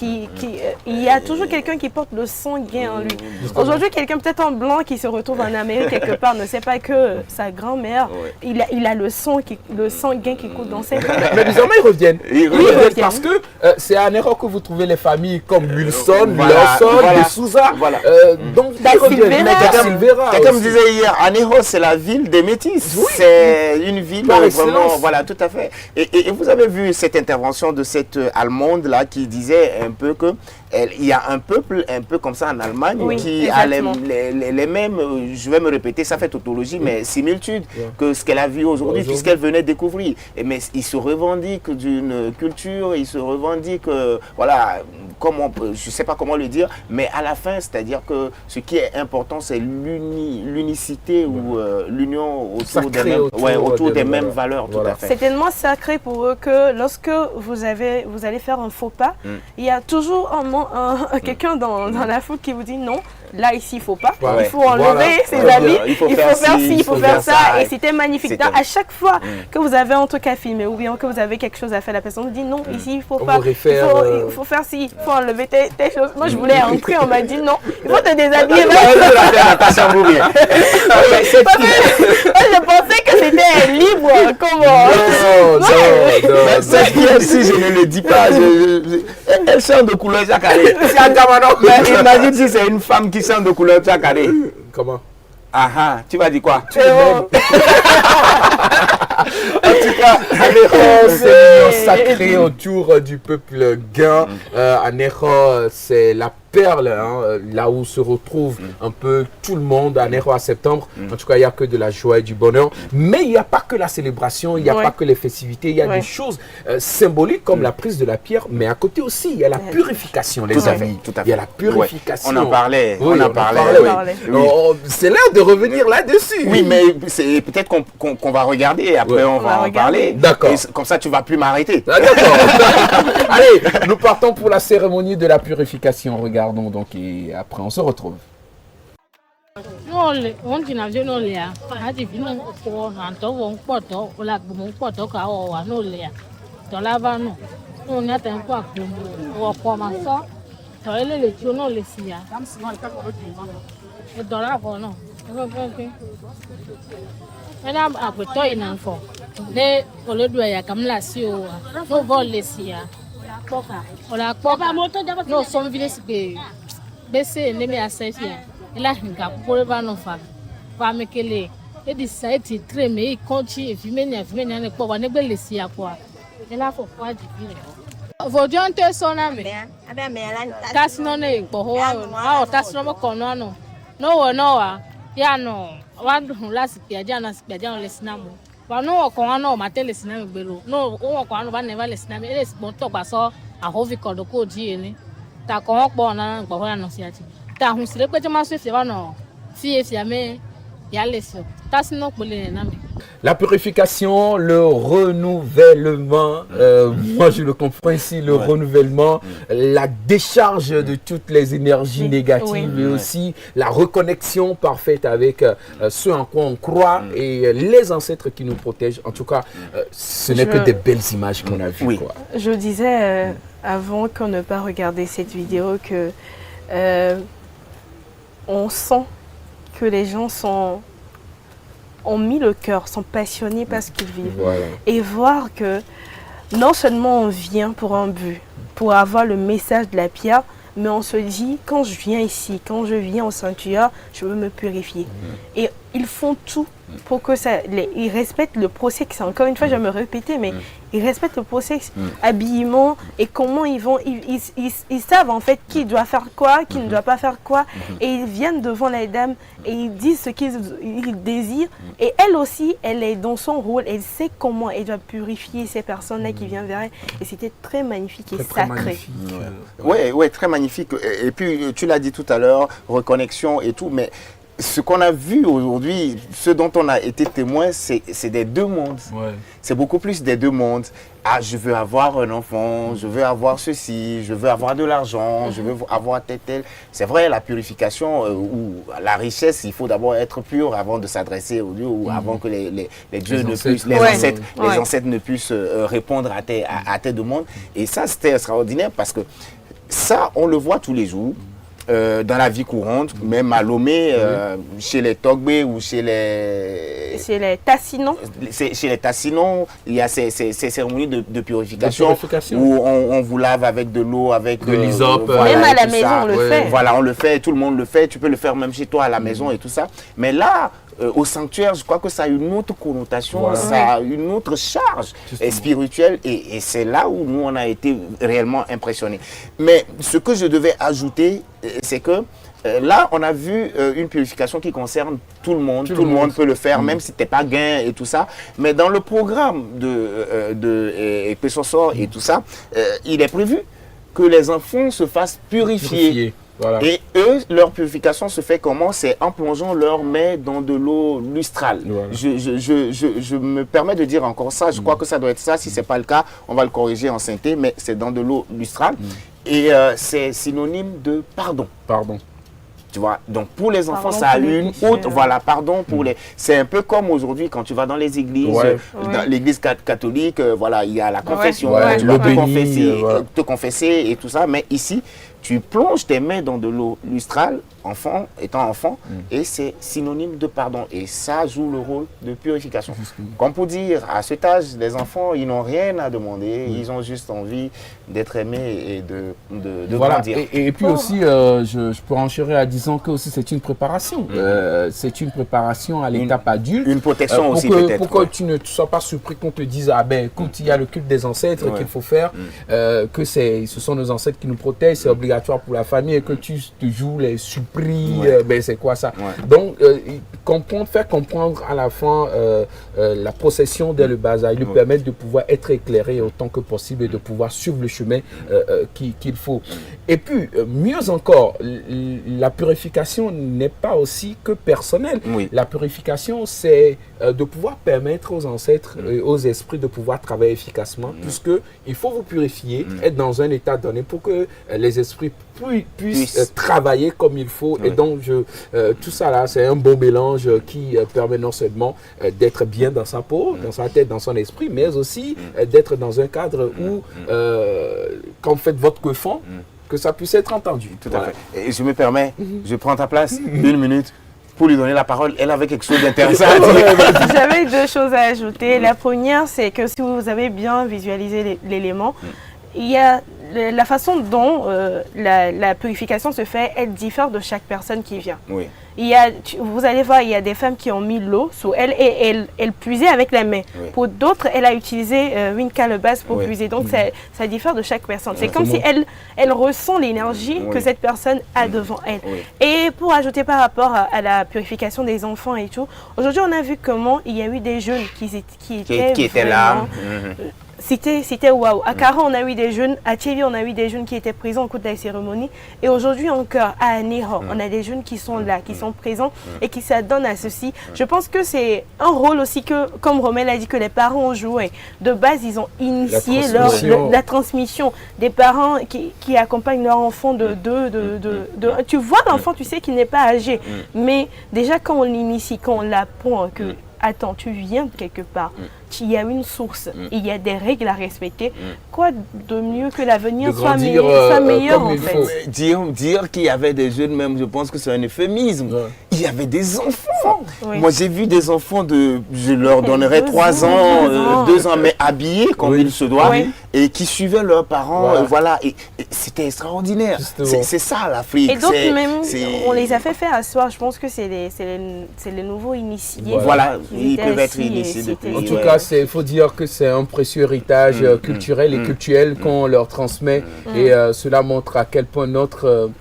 C: Il y a toujours quelqu'un qui porte le sang gain en lui. Aujourd'hui, quelqu'un peut-être en blanc qui se retrouve en Amérique quelque part ne sait pas que sa grand-mère, il a le sang gain qui coule dans ses veines.
D: Mais désormais, ils reviennent. Ils reviennent parce que c'est à Ného que vous trouvez les familles comme Wilson, Lawson, De Souza. Donc, ils reviennent.
B: Quelqu'un me disait hier, à Ného, c'est la ville des métis. C'est une ville vraiment, voilà, tout à fait. Et vous avez vu cette intervention de cette Allemande là qui disait un peu que il y a un peuple un peu comme ça en Allemagne qui
C: exactement.
B: a les mêmes, je vais me répéter, ça fait tautologie, mais similitudes que ce qu'elle a vu aujourd'hui, puisqu'elle venait découvrir. Mais il se revendique d'une culture, il se revendique, voilà, je ne sais pas comment le dire, mais à la fin, c'est-à-dire que ce qui est important, c'est l'unicité ou l'union autour des mêmes valeurs. Tout à fait.
C: C'est tellement sacré pour eux que lorsque vous allez faire un faux pas, il y a toujours quelqu'un dans la foule qui vous dit non, là ici il faut pas, il faut enlever ses habits, il faut faire ci, il faut faire ça, et c'était magnifique. À chaque fois que vous avez en tout cas filmé ou bien que vous avez quelque chose à faire, la personne vous dit non, ici il faut pas, il faut faire ci, il faut enlever tes choses. Moi je voulais entrer, on m'a dit non, il faut te déshabiller. Je pensais que c'était libre, comment?
B: Si je ne le dis pas, elle change de couleur chaque année. Imagine si c'est une femme qui change de couleur chaque année.
D: Comment?
B: Tu vas dire quoi?
D: En tout cas, Anéro, c'est l'union sacrée autour du peuple gain. Anéro, c'est la perle, là où se retrouve un peu tout le monde. Anéro à septembre. En tout cas, il n'y a que de la joie et du bonheur. Mais il n'y a pas que la célébration, il n'y a pas que les festivités. Il y a des choses symboliques comme la prise de la pierre. Mais à côté aussi, il y a la purification, les amis. Il y a la purification.
B: On en parlait.
D: C'est l'heure de revenir là-dessus.
B: Oui, mais c'est peut-être qu'on va regarder et après on va en parler.
D: D'accord.
B: Comme ça, tu ne vas plus m'arrêter.
D: D'accord. Allez, nous partons pour la cérémonie de la purification. Regardons donc et après on se retrouve. La purification, le renouvellement, moi je le comprends ici, le renouvellement, la décharge de toutes les énergies négatives, mais aussi la reconnexion parfaite avec ce en quoi on croit et les ancêtres qui nous protègent. En tout cas, ce n'est que des belles images qu'on a vues. Quoi.
C: Je disais avant qu'on ne pas regarder cette vidéo que on sent que les gens ont mis le cœur, sont passionnés par ce qu'ils vivent.
D: Voilà.
C: Et voir que non seulement on vient pour un but, pour avoir le message de la pierre, mais on se dit, quand je viens ici, quand je viens au sanctuaire, je veux me purifier. Et ils font tout pour que ça... Ils respectent le process. Encore une fois, je vais me répéter, mais ils respectent le process, habillement et comment ils vont... Ils savent en fait qui doit faire quoi, qui ne doit pas faire quoi. Et ils viennent devant la dame et ils disent ce qu'ils désirent. Et elle aussi, elle est dans son rôle. Elle sait comment elle doit purifier ces personnes-là qui viennent vers elle. Et c'était très magnifique et sacré.
B: Oui, très magnifique. Et puis, tu l'as dit tout à l'heure, reconnexion et tout, mais ce qu'on a vu aujourd'hui, ce dont on a été témoin, c'est des deux mondes.
D: Ouais.
B: C'est beaucoup plus des deux mondes. Ah, je veux avoir un enfant, je veux avoir ceci, je veux avoir de l'argent, je veux avoir tel. C'est vrai, la purification ou la richesse, il faut d'abord être pur avant de s'adresser au Dieu ou avant que les dieux ne puissent, les ancêtres ne puissent répondre à tes demandes. Et ça, c'était extraordinaire parce que ça, on le voit tous les jours. Dans la vie courante, même à Lomé, chez les Togbe ou chez les
C: Tassinons.
B: Chez les Tassinons, il y a ces cérémonies de purification où on vous lave avec de l'eau, avec
D: de l'hysope.
C: Même à la maison, on le fait.
B: Voilà, on le fait, tout le monde le fait. Tu peux le faire même chez toi à la maison et tout ça. Mais là, au sanctuaire, je crois que ça a une autre connotation,
D: Voilà.
B: ça a une autre charge spirituelle et c'est là où nous on a été réellement impressionnés. Mais ce que je devais ajouter, c'est que là, on a vu une purification qui concerne tout le monde. Tout le monde peut le faire, même si tu n'es pas gain et tout ça. Mais dans le programme de Pesosor et tout ça, il est prévu que les enfants se fassent purifier.
D: Voilà.
B: Et eux, leur purification se fait comment? C'est en plongeant leur main dans de l'eau lustrale.
D: Voilà.
B: Je me permets de dire encore ça. Je crois que ça doit être ça. Si ce n'est pas le cas, on va le corriger en synthé, mais c'est dans de l'eau lustrale. Et c'est synonyme de pardon.
D: Pardon.
B: Tu vois, donc pour les enfants,
C: Pardon
B: ça a
C: pour les
B: une
C: péchés,
B: haute, voilà, pardon pour les... C'est un peu comme aujourd'hui quand tu vas dans les églises, dans l'église catholique, voilà, il y a la confession, tu vas te confesser et tout ça, mais ici, tu plonges tes mains dans de l'eau lustrale, étant enfant, et c'est synonyme de pardon. Et ça joue le rôle de purification. Comme pour dire, à cet âge, les enfants, ils n'ont rien à demander, ils ont juste envie d'être aimés et de grandir.
D: Et puis aussi, je peux enchérir à disant que aussi c'est une préparation. C'est une préparation à l'étape adulte.
B: Une protection aussi peut-être.
D: Pour que tu ne sois pas surpris qu'on te dise, ah ben écoute, il y a le culte des ancêtres qu'il faut faire, que ce sont nos ancêtres qui nous protègent, c'est obligatoire pour la famille et que tu te joues les surprises, ben c'est quoi ça? Donc, faire comprendre à la fin la procession dès le bas âge, lui permettre de pouvoir être éclairé autant que possible et de pouvoir suivre le chemin qu'il faut. Et puis, mieux encore, la purification n'est pas aussi que personnelle. La purification, c'est de pouvoir permettre aux ancêtres et aux esprits de pouvoir travailler efficacement, puisque il faut vous purifier, être dans un état donné pour que les esprits puissent travailler comme il faut. Et donc, tout ça là, c'est un bon mélange qui permet non seulement d'être bien dans sa peau, dans sa tête, dans son esprit, mais aussi d'être dans un cadre où, quand vous faites votre coeffon, que ça puisse être entendu.
B: Tout à fait. Et je me permets, je prends ta place, 1 minute, pour lui donner la parole. Elle avait quelque chose d'intéressant à dire.
C: J'avais 2 choses à ajouter. La première, c'est que si vous avez bien visualisé l'élément, il y a la façon dont la purification se fait, elle diffère de chaque personne qui vient. Vous allez voir, il y a des femmes qui ont mis l'eau sous elle et elle puisait avec la main. Pour d'autres, elle a utilisé une calebasse pour puiser. Donc, ça diffère de chaque personne. C'est comme si elle ressent l'énergie que cette personne a devant elle. Et pour ajouter par rapport à la purification des enfants et tout, aujourd'hui, on a vu comment il y a eu des jeunes qui étaient là. C'était waouh. À Kara, on a eu des jeunes. À Tchévi, on a eu des jeunes qui étaient présents au cours de la cérémonie. Et aujourd'hui encore, à Anéro, on a des jeunes qui sont là, qui sont présents et qui s'adonnent à ceci. Je pense que c'est un rôle aussi que, comme Romel a dit, que les parents ont joué. De base, ils ont initié la transmission des parents qui accompagnent leur enfant tu vois l'enfant, tu sais qu'il n'est pas âgé. Mais déjà, quand on l'initie, quand on l'apprend que attends, tu viens de quelque part, il y a une source, il y a des règles à respecter. Quoi de mieux que l'avenir soit meilleur en fait.
B: Dire qu'il y avait des jeunes, même, je pense que c'est un euphémisme. Il y avait des enfants. Moi, j'ai vu des enfants je leur donnerais 3 ans, 2 ans, mais habillés comme il se doit, et qui suivaient leurs parents. Voilà. Et c'était extraordinaire. C'est ça l'Afrique.
C: Et donc, même, on les a fait faire à soir. Je pense que c'est les nouveaux initiés.
B: Voilà, ils peuvent être initiés depuis.
D: En tout cas, il faut dire que c'est un précieux héritage culturel et cultuel qu'on leur transmet. Et cela montre à quel point notre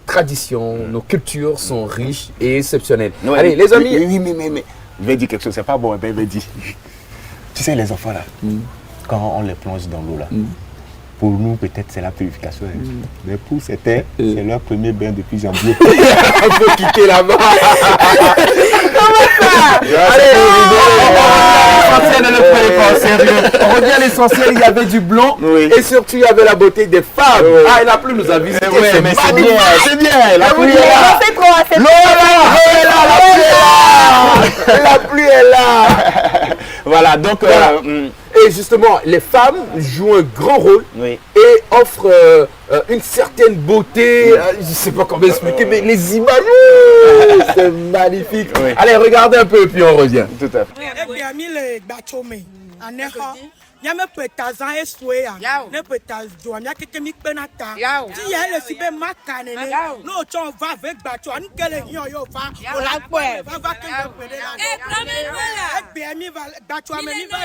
D: tradition, nos cultures sont riches et exceptionnelles. Allez, les amis.
B: Oui, mais je vais dire quelque chose, c'est pas bon. Tu sais, les enfants là, quand on les plonge dans l'eau là, pour nous, peut-être c'est la purification. Mais pour certains, c'est leur premier bain depuis janvier.
D: On peut quitter là-bas.
C: Comment ça?
D: Allez, l'essentiel ne le prenez pas au sérieux. On revient à l'essentiel, il y avait du blond et surtout il y avait la beauté des femmes. Ah, et la pluie nous a visité.
B: Mais c'est bien, c'est bien. La pluie est là.
D: La pluie est là.
B: Voilà, donc...
D: Et justement, les femmes jouent un grand rôle et offrent une certaine beauté. Je ne sais pas comment expliquer, mais les images, c'est magnifique. Allez, regardez un peu et puis on revient.
B: Tout à fait.
I: Aneho. Yame petazan e soya. Ne petaz do nya keke mi penata. Ti ya le sibe makane ne. No chon va avec bacho an kele hion yo va. O la pe. Va ke pele la.
J: E klame vola.
I: E be mi va bacho ameni va.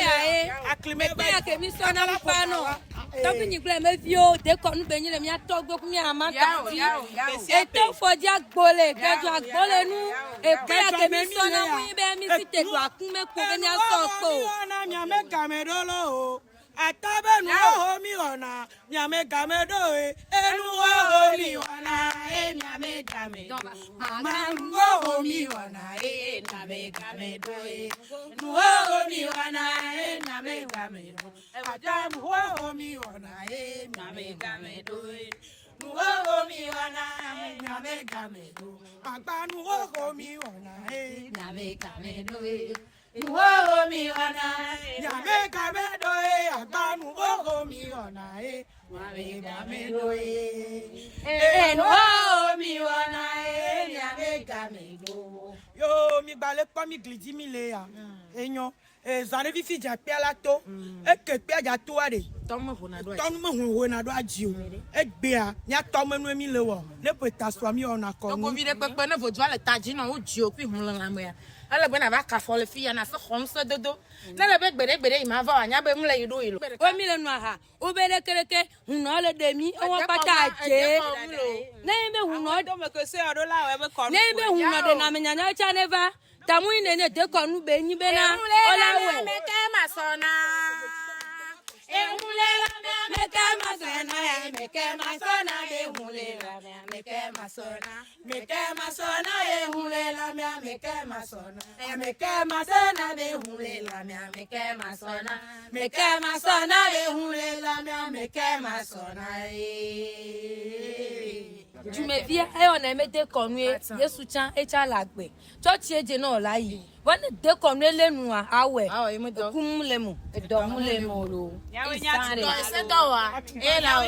I: Aklime
J: ba. E ke mi sona pa no. Tapi ni gle me vio de ko nu be ni le mi atogbo ku mi amata. E to fodi agbole, kejo agbole nu. E pe ke mi sona mu be mi si te do akun me ko be ni aso ko.
I: Na mi ame kamedolo. Atabe no ho mi ona nyame gamedo enu ho mi ona nyame gamedo mama ho mi ona nyame gamedo nu ho mi ona nyame gamedo adam ho mi ona nyame gamedo nu ho mi ona nyame gamedo agbanu ho mi ona nyame gamedo Nuho mi ona, nyame gamedo agbanu nuho mi ona nyame gamedo nuho mi ona nyame gamedo. Yo mi gbale pa mi glidi mi le ya, enyo zane vi fi ja pe ala to, e ke pe ja to ade. Tonu me hona do aji o. E gbe a, nya to me nu mi le wo. Ne pe ta so mi ona ko.
K: Ko vi de pepe ne vo dwa le taji na o ji o pi hun la me ya. Ala bena ba ka fo le fi ya na so khom so dodo. Na le be gbede ma va anya be mu le yido yilo.
J: O mi le nu aha. O be le kereke hun no le de mi o wa pata je. Na me hun no do me ko se odo la we be ko. Na me hun no de na me nya cha neva. Tamu ine ne de ko nu be nyi be na. O la we.
K: Me ke ma so na.
J: Meke masona, meke masona, ehulela, meke masona, meke masona, ehulela, meke masona, meke masona, ehulela, meke masona, meke masona, ehulela, meke masona. Tu me viens et on aime te connuer, je soutiens et tu as la paix. Toi, tu es de non là. Bonne de connuer les noix, ah ouais. Ah, il me donne. Comme les mots. Et dormons les mots.
K: C'est toi. Et là,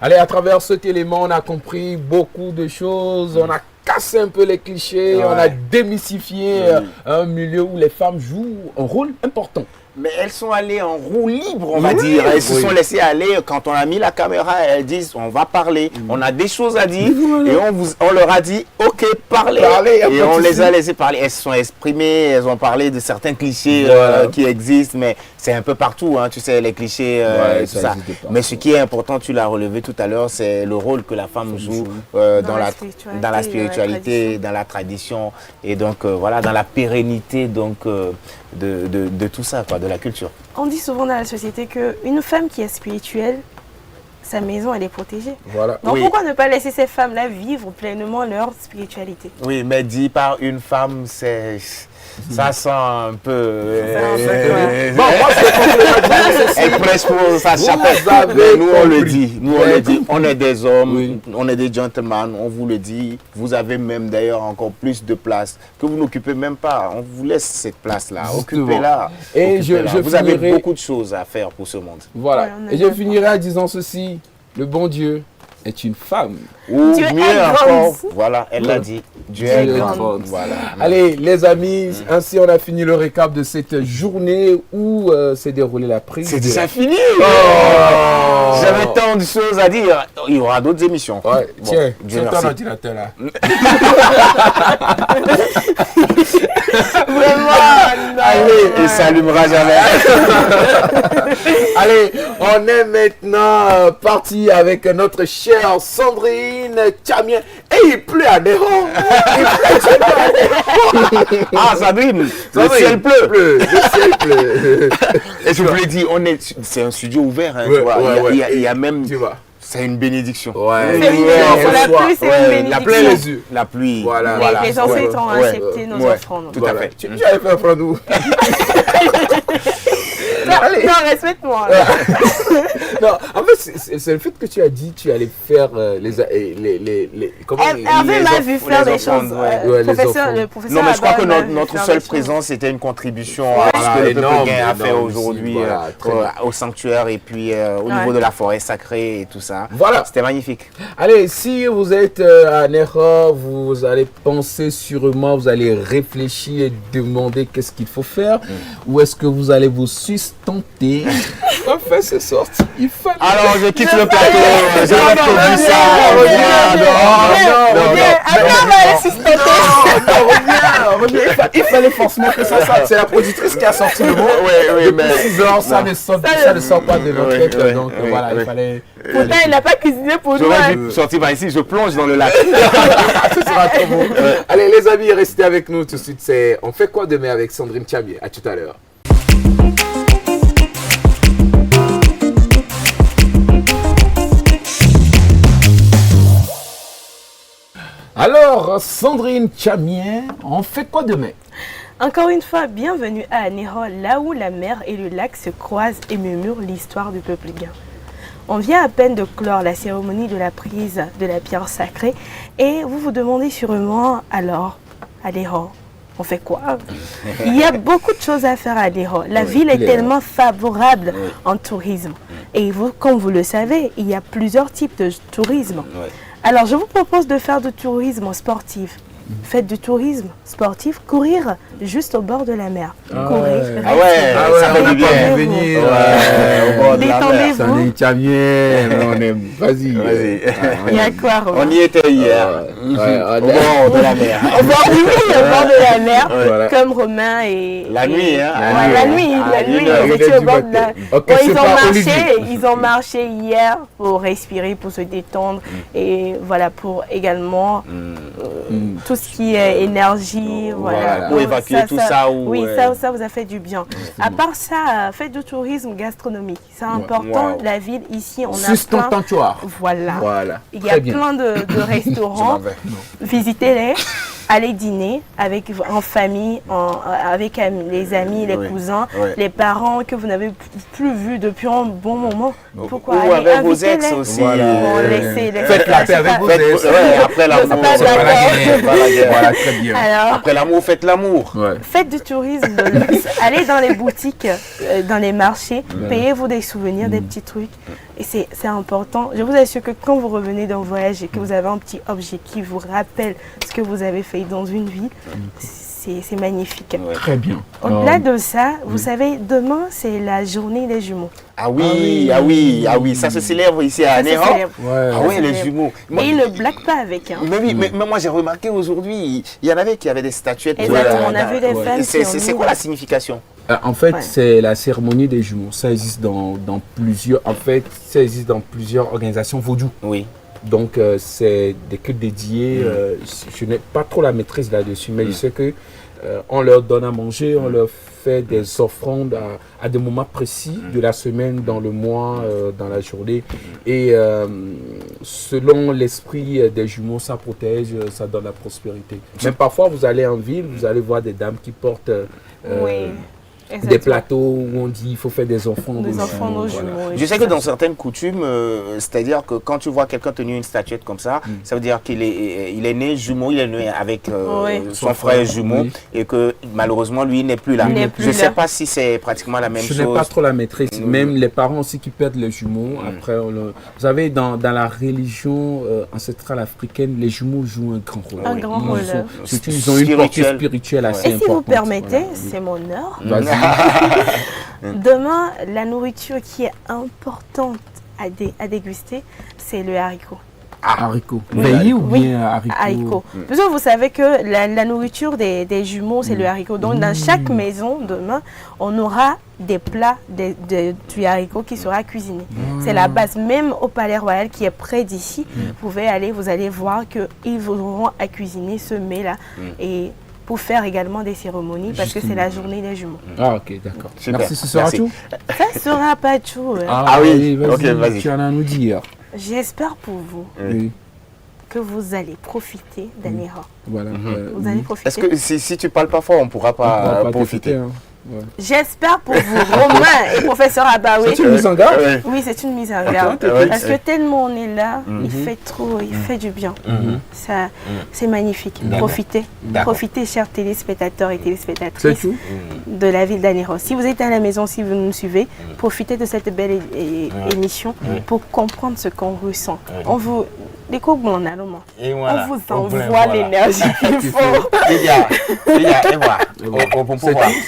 D: Allez, à travers cet élément, on a compris beaucoup de choses. On a cassé un peu les clichés. Ouais. On a démystifié un milieu où les femmes jouent un rôle important.
B: Mais elles sont allées en roue libre, on va dire. Elles se sont laissées aller. Quand on a mis la caméra, elles disent, on va parler. On a des choses à dire. Et on leur a dit, ok, parlez. Et on les a laissées parler. Elles se sont exprimées. Elles ont parlé de certains clichés qui existent. Mais c'est un peu partout, hein, tu sais, les clichés, tout ça. Mais ce qui est important, tu l'as relevé tout à l'heure, c'est le rôle que la femme joue dans la spiritualité, dans la tradition. Et donc, voilà, dans la pérennité donc, de tout ça, quoi, de la culture.
C: On dit souvent dans la société qu'une femme qui est spirituelle, sa maison, elle est protégée.
B: Voilà.
C: Donc pourquoi ne pas laisser ces femmes-là vivre pleinement leur spiritualité?
B: Oui, mais dit par une femme, c'est... Ça sent un peu...
D: Bon, moi,
B: elle prêche pour sa chapelle. Mais nous, on le dit. Nous, on le dit. On est des hommes, on est des gentlemen. On vous le dit. Vous avez même d'ailleurs encore plus de place que vous n'occupez même pas. On vous laisse cette place-là. Occupez-la.
D: Et
B: vous avez beaucoup de choses à faire pour ce monde.
D: Voilà. Et je finirai en disant ceci. Le bon Dieu est une femme.
B: Ou Dieu mieux encore, voilà, elle l'a dit. Dieu est grand. Voilà.
D: Allez, les amis, ainsi on a fini le récap de cette journée où s'est déroulée la prise.
B: C'est déjà fini. J'avais tant de choses à dire. Il y aura d'autres émissions.
D: Ouais. Bon, tiens, ton ordinateur là.
B: Vraiment. Allez, il s'allumera jamais.
D: Allez, on est maintenant parti avec notre chère Sandrine Tchamien. Et il pleut à Néron.
B: Ah, Sandrine, le ciel pleut.
D: Le ciel pleut.
B: Et je vous l'ai dit, c'est un studio ouvert. Hein, tu vois. Il y a même... C'est une bénédiction.
C: Ouais. La pluie, c'est une bénédiction.
B: La pluie, les yeux. La pluie.
C: Voilà. Les ancêtres ont accepté nos offrandes.
B: Tout à fait.
D: Tu avais fait offrande où?
C: Non, respecte-moi.
D: Non, en fait, c'est le fait que tu as dit tu allais faire comment
C: Hervé m'a vu faire des choses.
D: ouais, les enfants.
C: Le professeur
B: Non, mais je crois que
C: Abba m'a vu
B: notre
C: faire
B: seule
C: des choses.
B: présence, c'était une contribution à ce que le
D: énorme,
B: peuple gain a fait
D: énorme
B: aujourd'hui
D: ici, voilà, très bien.
B: au sanctuaire et puis au niveau de la forêt sacrée et tout ça.
D: Voilà.
B: C'était magnifique.
D: Allez, si vous êtes à Nera, vous allez penser sûrement, vous allez réfléchir et demander qu'est-ce qu'il faut faire, ou est-ce que vous allez vous sustenter. Enfin, c'est sorti. Il fallait.
B: Alors, je quitte le plateau. J'avais prévu ça.
D: Reviens. Il fallait forcément que ça sorte. C'est la productrice qui a sorti le mot.
B: Oui, mais
D: 6 heures, ça ne sort pas de notre tête. Donc voilà, il fallait.
C: Pourtant, il n'a pas cuisiné pour nous.
B: j'aurais dû sortir par ici, je plonge dans le lac.
D: Ce sera trop beau. Allez, les amis, restez avec nous tout de suite. C'est On fait quoi demain avec Sandrine Tchamier. À tout à l'heure. Alors, Sandrine Tchamier, on fait quoi demain?
C: Encore une fois, bienvenue à Anéro, là où la mer et le lac se croisent et murmurent l'histoire du peuple gain. On vient à peine de clore la cérémonie de la prise de la pierre sacrée et vous vous demandez sûrement, alors, Anéro, on fait quoi? Il y a beaucoup de choses à faire à Anéro. La ville est tellement favorable en tourisme. Et vous, comme vous le savez, il y a plusieurs types de tourisme. Alors, je vous propose de faire du tourisme sportif. Faites du tourisme sportif, courir juste au bord de la mer. Courir,
B: ça fait du bien.
D: Venir.
C: Détendez-vous.
D: Sandrine Tchamier, on aime. Vas-y.
C: Il y a quoi, Romain?
B: On y était hier. Au bord de la mer.
C: Au bord, oui, au bord de la mer,
D: Voilà.
C: comme Romain et...
B: La nuit, hein.
C: Ouais, la nuit, ils étaient au bord de la...
D: Ok,
C: Ouais,
D: c'est pas Olivier.
C: ils ont marché hier pour respirer, pour se détendre et voilà, pour également tout ce qui est énergie, voilà.
B: Pour évacuer tout ça.
C: Oui, ça vous a fait du bien. À part ça, faites du tourisme gastronomique. C'est important, la ville ici, on a plein...
D: Sustentatoire.
C: Voilà. Il y a
D: Très bien.
C: plein de restaurants. Visitez-les. Allez dîner en famille, avec les amis, les cousins, les parents que vous n'avez plus vus depuis un bon moment. Pourquoi?
B: Ou avec vos ex aussi.
D: Faites la paix avec vos ex.
B: Après l'amour.
D: C'est pas la guerre. Voilà, très bien.
C: Alors,
B: après l'amour, faites l'amour.
C: faites du tourisme de luxe. Allez dans les boutiques, dans les marchés, payez-vous des souvenirs, des petits trucs. Et c'est important. Je vous assure que quand vous revenez d'un voyage et que vous avez un petit objet qui vous rappelle ce que vous avez fait dans une vie, c'est magnifique.
D: Très bien.
C: Au-delà de ça, vous savez, demain, c'est la journée des jumeaux.
B: Ah oui, ça se célèbre ici à Anéro. Ah oui, les jumeaux.
C: Et ils ne blaguent pas avec. Hein.
B: Mais oui, mais moi j'ai remarqué aujourd'hui, il y en avait qui avaient des statuettes.
C: Exactement, on a vu des femmes.
B: C'est quoi la signification?
D: En fait, c'est la cérémonie des jumeaux. Ça existe dans plusieurs. En fait, ça existe dans plusieurs organisations vaudou.
B: Oui.
D: Donc, c'est des cultes dédiés. Je n'ai pas trop la maîtrise là-dessus, mais je sais que on leur donne à manger, on leur fait des offrandes à des moments précis de la semaine, dans le mois, dans la journée. Et selon l'esprit des jumeaux, ça protège, ça donne la prospérité. Même parfois, vous allez en ville, vous allez voir des dames qui portent des plateaux où on dit il faut faire des offrandes aux jumeaux.
B: Je sais que dans certaines coutumes, c'est-à-dire que quand tu vois quelqu'un tenir une statuette comme ça, ça veut dire qu'il est né jumeau, il est né avec son frère jumeau et que malheureusement lui n'est plus là. Je ne sais pas si c'est pratiquement la même chose.
D: Je n'ai pas trop la maîtrise. Même les parents aussi qui perdent les jumeaux. Après, vous savez, dans la religion ancestrale africaine, les jumeaux jouent un grand rôle.
C: Un grand rôle.
D: Ils ont une portée spirituelle assez importante.
C: Et si vous permettez, c'est mon heure. Demain, la nourriture qui est importante à déguster, c'est le haricot.
D: Haricot. Veillé ou bien haricot?
C: Parce que vous savez que la nourriture des jumeaux, c'est le haricot. Donc, dans chaque maison, demain, on aura des plats du haricot qui sera cuisiné. C'est la base. Même au Palais Royal qui est près d'ici, vous allez voir qu'ils vous auront à cuisiner ce mets-là. Et pour faire également des cérémonies, parce que c'est la journée des jumeaux.
D: Ah ok, d'accord. Merci, ce sera tout?
C: Ça ne sera pas tout.
B: Ah oui, vas-y.
D: Tu en as à nous dire.
C: J'espère pour vous que vous allez profiter d'Anéro.
D: Voilà.
C: Vous allez profiter.
B: Est-ce que si tu parles pas fort, on ne pourra pas profiter?
C: J'espère pour vous, Romain et professeur Abaoui.
D: C'est une mise en garde?
C: Oui, c'est une mise en garde. Parce que tellement on est là, il fait trop, il fait du bien. Ça, c'est magnifique. Profitez. Profitez, chers téléspectateurs et téléspectatrices de la ville d'Anéros. Si vous êtes à la maison, si vous nous suivez, profitez de cette belle émission pour comprendre ce qu'on ressent. On vous découvre mon allemand.
B: Et voilà.
C: On vous envoie l'énergie qu'il faut.
B: Et voilà.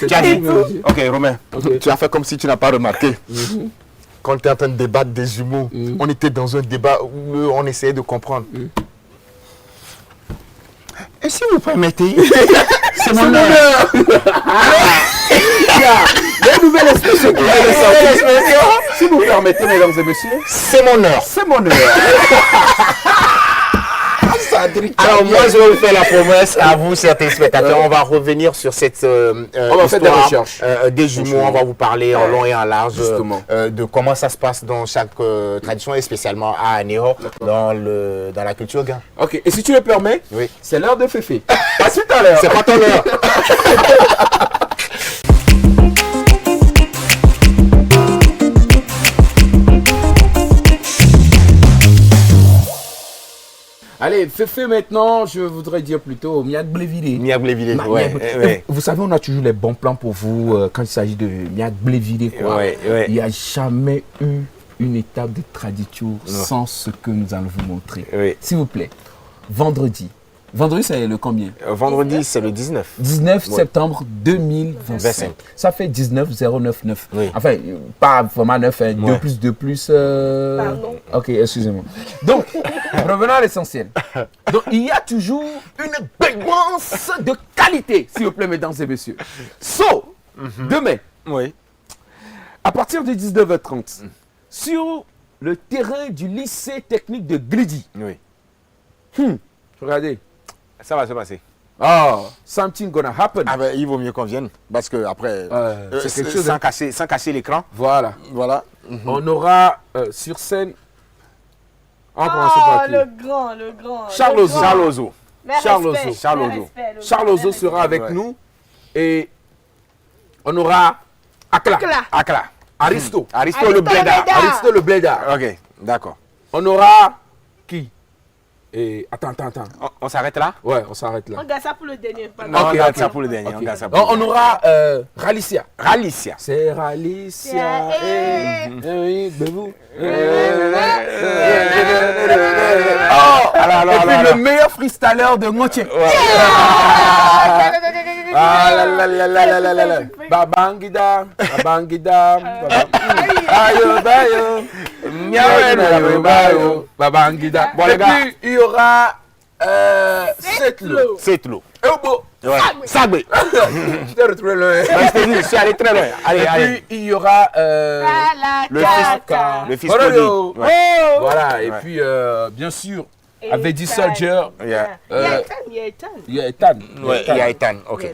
B: Tu as dit. Ok, Romain, tu as fait comme si tu n'as pas remarqué. Quand tu étais en train de débattre des jumeaux, on était dans un débat où on essayait de comprendre. Et si vous permettez, c'est mon honneur.
D: La nouvelle expression qui vient de sortir. Si vous permettez, mesdames et messieurs,
B: c'est mon heure.
D: C'est mon heure.
B: Alors moi je vais vous faire la promesse à vous, certains spectateurs, on va revenir sur cette
D: on va faire des recherches
B: des jumeaux, on va vous parler en long et en large de comment ça se passe dans chaque tradition et spécialement à Anéro dans la culture gain.
D: Ok, et si tu le permets, c'est l'heure de Féfé.
B: À tout à l'heure. C'est pas ton heure.
D: Allez, Féfé maintenant, je voudrais dire plutôt Miak Blévilé.
B: Miak Blévilé,
D: Vous savez, on a toujours les bons plans pour vous quand il s'agit de Miak Blévilé. Il n'y a jamais eu une étape de tradition sans ce que nous allons vous montrer. S'il vous plaît, vendredi. Vendredi, c'est le combien?
B: Vendredi, c'est le 19.
D: 19 septembre 2025. Ça fait 19,099. Enfin, pas vraiment 9, 2 plus 2 plus.
C: Pardon.
D: Ok, excusez-moi. Donc, revenons à l'essentiel. Donc, il y a toujours une balance de qualité, s'il vous plaît, mesdames et messieurs. Demain, à partir de 19h30, sur le terrain du lycée technique de Glidi. Regardez.
B: Ça va se passer.
D: Something gonna happen.
B: Ah ben, il vaut mieux qu'on vienne parce que après,
D: c'est quelque chose
B: sans cacher l'écran.
D: Voilà. On aura sur scène.
C: Le grand.
B: Charles Ozo.
D: Charles Ozo sera avec nous et on aura Akla. Aristo le Blédard.
B: Ok, d'accord.
D: On aura qui? Et attends.
B: On s'arrête là?
D: Ouais, on s'arrête là.
C: On garde ça pour le dernier.
B: On garde ça pour le dernier.
D: On aura Ralicia. C'est Ralicia. Et puis le meilleur freestyler de Moitié. Babangida. Babangida.
B: Bon, les gars.
D: Et puis il y aura
B: Setlo.
D: Eubo.
B: Sagbe.
D: Je t'ai retrouvé loin.
B: Je suis allé très loin. Allez.
D: Et puis il y aura
B: le fils Cody.
D: Voilà. Et puis bien sûr avec du Soldier.
C: Il y a
B: Ethan. Ok.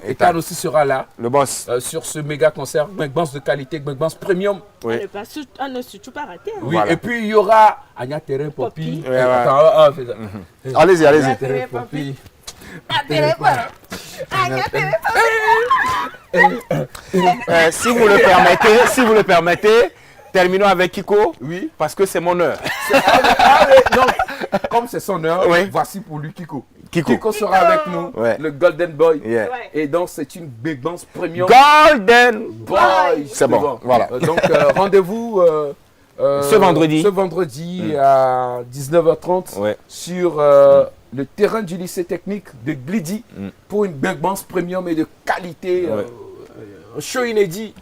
D: Ethan aussi sera là.
B: Le boss.
D: Sur ce méga concert. Gbegbans de qualité, Gbegbans premium.
C: On ne surtout pas rater.
D: Oui, et puis il y aura Anya Terrain Poppy.
B: Allez-y.
D: Terrain Poppy.
B: Si vous le permettez, terminons avec Kiko.
D: Oui.
B: Parce que c'est mon heure.
D: Donc, comme c'est son heure, voici pour lui Kiko.
B: Kiko
D: sera avec nous, le Golden Boy. Et donc, c'est une Gbegbans premium.
B: Golden Boy. C'est bon, voilà.
D: Donc, rendez-vous
B: ce
D: vendredi à 19h30 sur le terrain du lycée technique de Glidi pour une Gbegbans premium et de qualité. Un show inédit.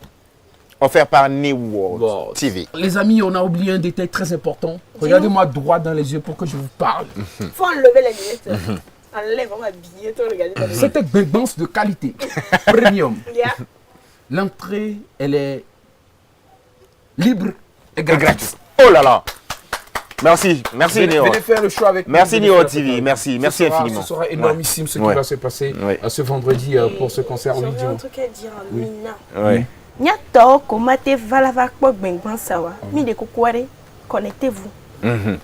B: Offert par New World TV.
D: Les amis, on a oublié un détail très important. Regardez-moi droit dans les yeux pour que je vous parle.
C: Faut enlever les lunettes. Enlève, on va bien te regarder.
D: C'était Gbegbans de qualité. Premium. L'entrée, elle est libre et gratuite.
B: Oh là là. Merci Néo.
D: Venez faire le show avec nous.
B: Merci Néo TV, merci infiniment.
D: Ce sera énormissime ce qui va se passer ce vendredi pour ce concert.
C: J'aurais un truc à dire, Mina. Nyato, komate valava kwa Gbegbans sawa. Mi de kokware, connectez-vous.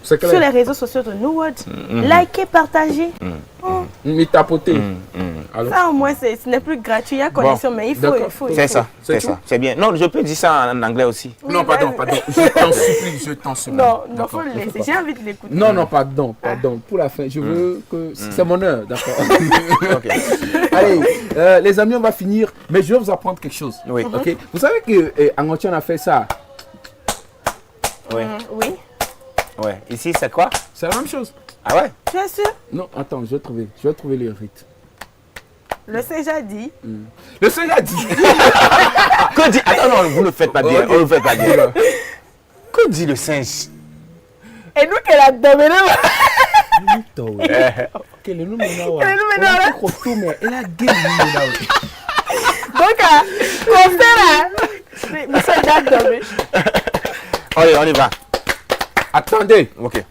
D: C'est clair.
C: Sur les réseaux sociaux de New World. Likez, partagez.
D: Mais tapoter. Alors,
C: Ça, au moins, ce n'est plus gratuit. Il y a connexion, mais il faut.
D: D'accord.
C: Il faut,
B: C'est ça,
D: C'est
B: c'est
D: tout?
B: ça. C'est bien. Non, je peux dire ça en anglais aussi.
D: non, pardon. Je t'en supplie.
C: Non, il
D: D'accord,
C: faut le laisser.
D: pas.
C: J'ai envie de l'écouter.
D: Non, pardon. Pour la fin, je veux que... C'est mon heure, d'accord.
B: Ok.
D: Allez, les amis, on va finir, mais je vais vous apprendre quelque chose.
B: Oui.
D: Ok. Vous savez que Angotia, on a fait ça.
B: Oui.
C: Oui.
B: Ouais. Ici, c'est quoi?
D: C'est la même chose.
B: Ah ouais?
C: Tu es sûr?
D: Non, attends, je vais trouver les rites.
C: Le Seigneur dit.
D: Le Seigneur a dit.
B: Que dit... Attends, non, vous ne le faites pas bien. On ne le fait pas bien. Que dit le singe?
C: Et nous, qu'elle a dominé.
D: Quel est le nom maintenant?
C: Donc, on fait là. Nous sommes déjà dominés.
B: Allez, on y va.
D: Attendez.
B: Ok.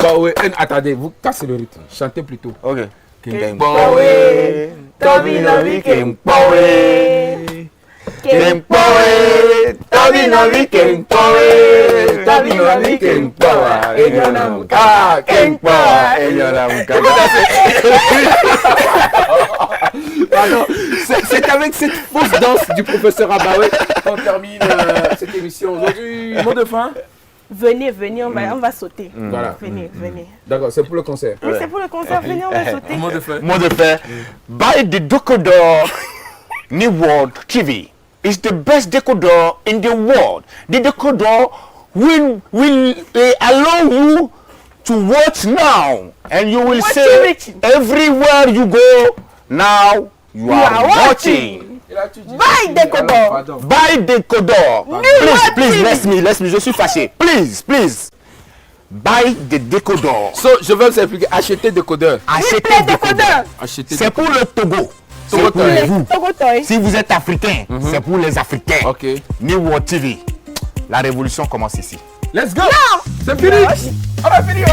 C: Romain.
D: Attendez, vous cassez le rythme. Chantez plutôt.
B: Ok.
C: Kempowe, Tobinovi Kempowe.
B: Kempowe, Tobinovi Kempowe, Tobinovi Kempowe, Elionamuka, Kempowe, Elionamuka.
D: Pardon, c'est avec cette fausse danse du professeur Abaoué qu'on termine cette émission aujourd'hui. Mot de fin?
C: Venez, on va sauter.
D: Voilà.
C: Venez.
D: D'accord, c'est pour le concert.
C: Oui, c'est pour le concert. Venez, on va sauter.
D: Mot de fin.
B: Mot de fin. Buy the decoder New World TV. It's the best decoder in the world. The decoder will allow you to watch now, and you will say everywhere you go now you are watching.
C: Buy decoder.
B: Buy decoder. Please, let me. Je suis fâché. Please. Buy the decoder.
D: So, je vais vous expliquer. Achetez décodeur.
B: Achetez decoder.
D: Achetez
B: C'est pour le Togo. C'est
D: Togo
B: pour
D: Toy.
B: vous.
C: Togotoy.
B: Si vous êtes africain, c'est pour les Africains.
D: Ok.
B: New World TV. La révolution commence ici.
D: Let's go. C'est fini. On a fini.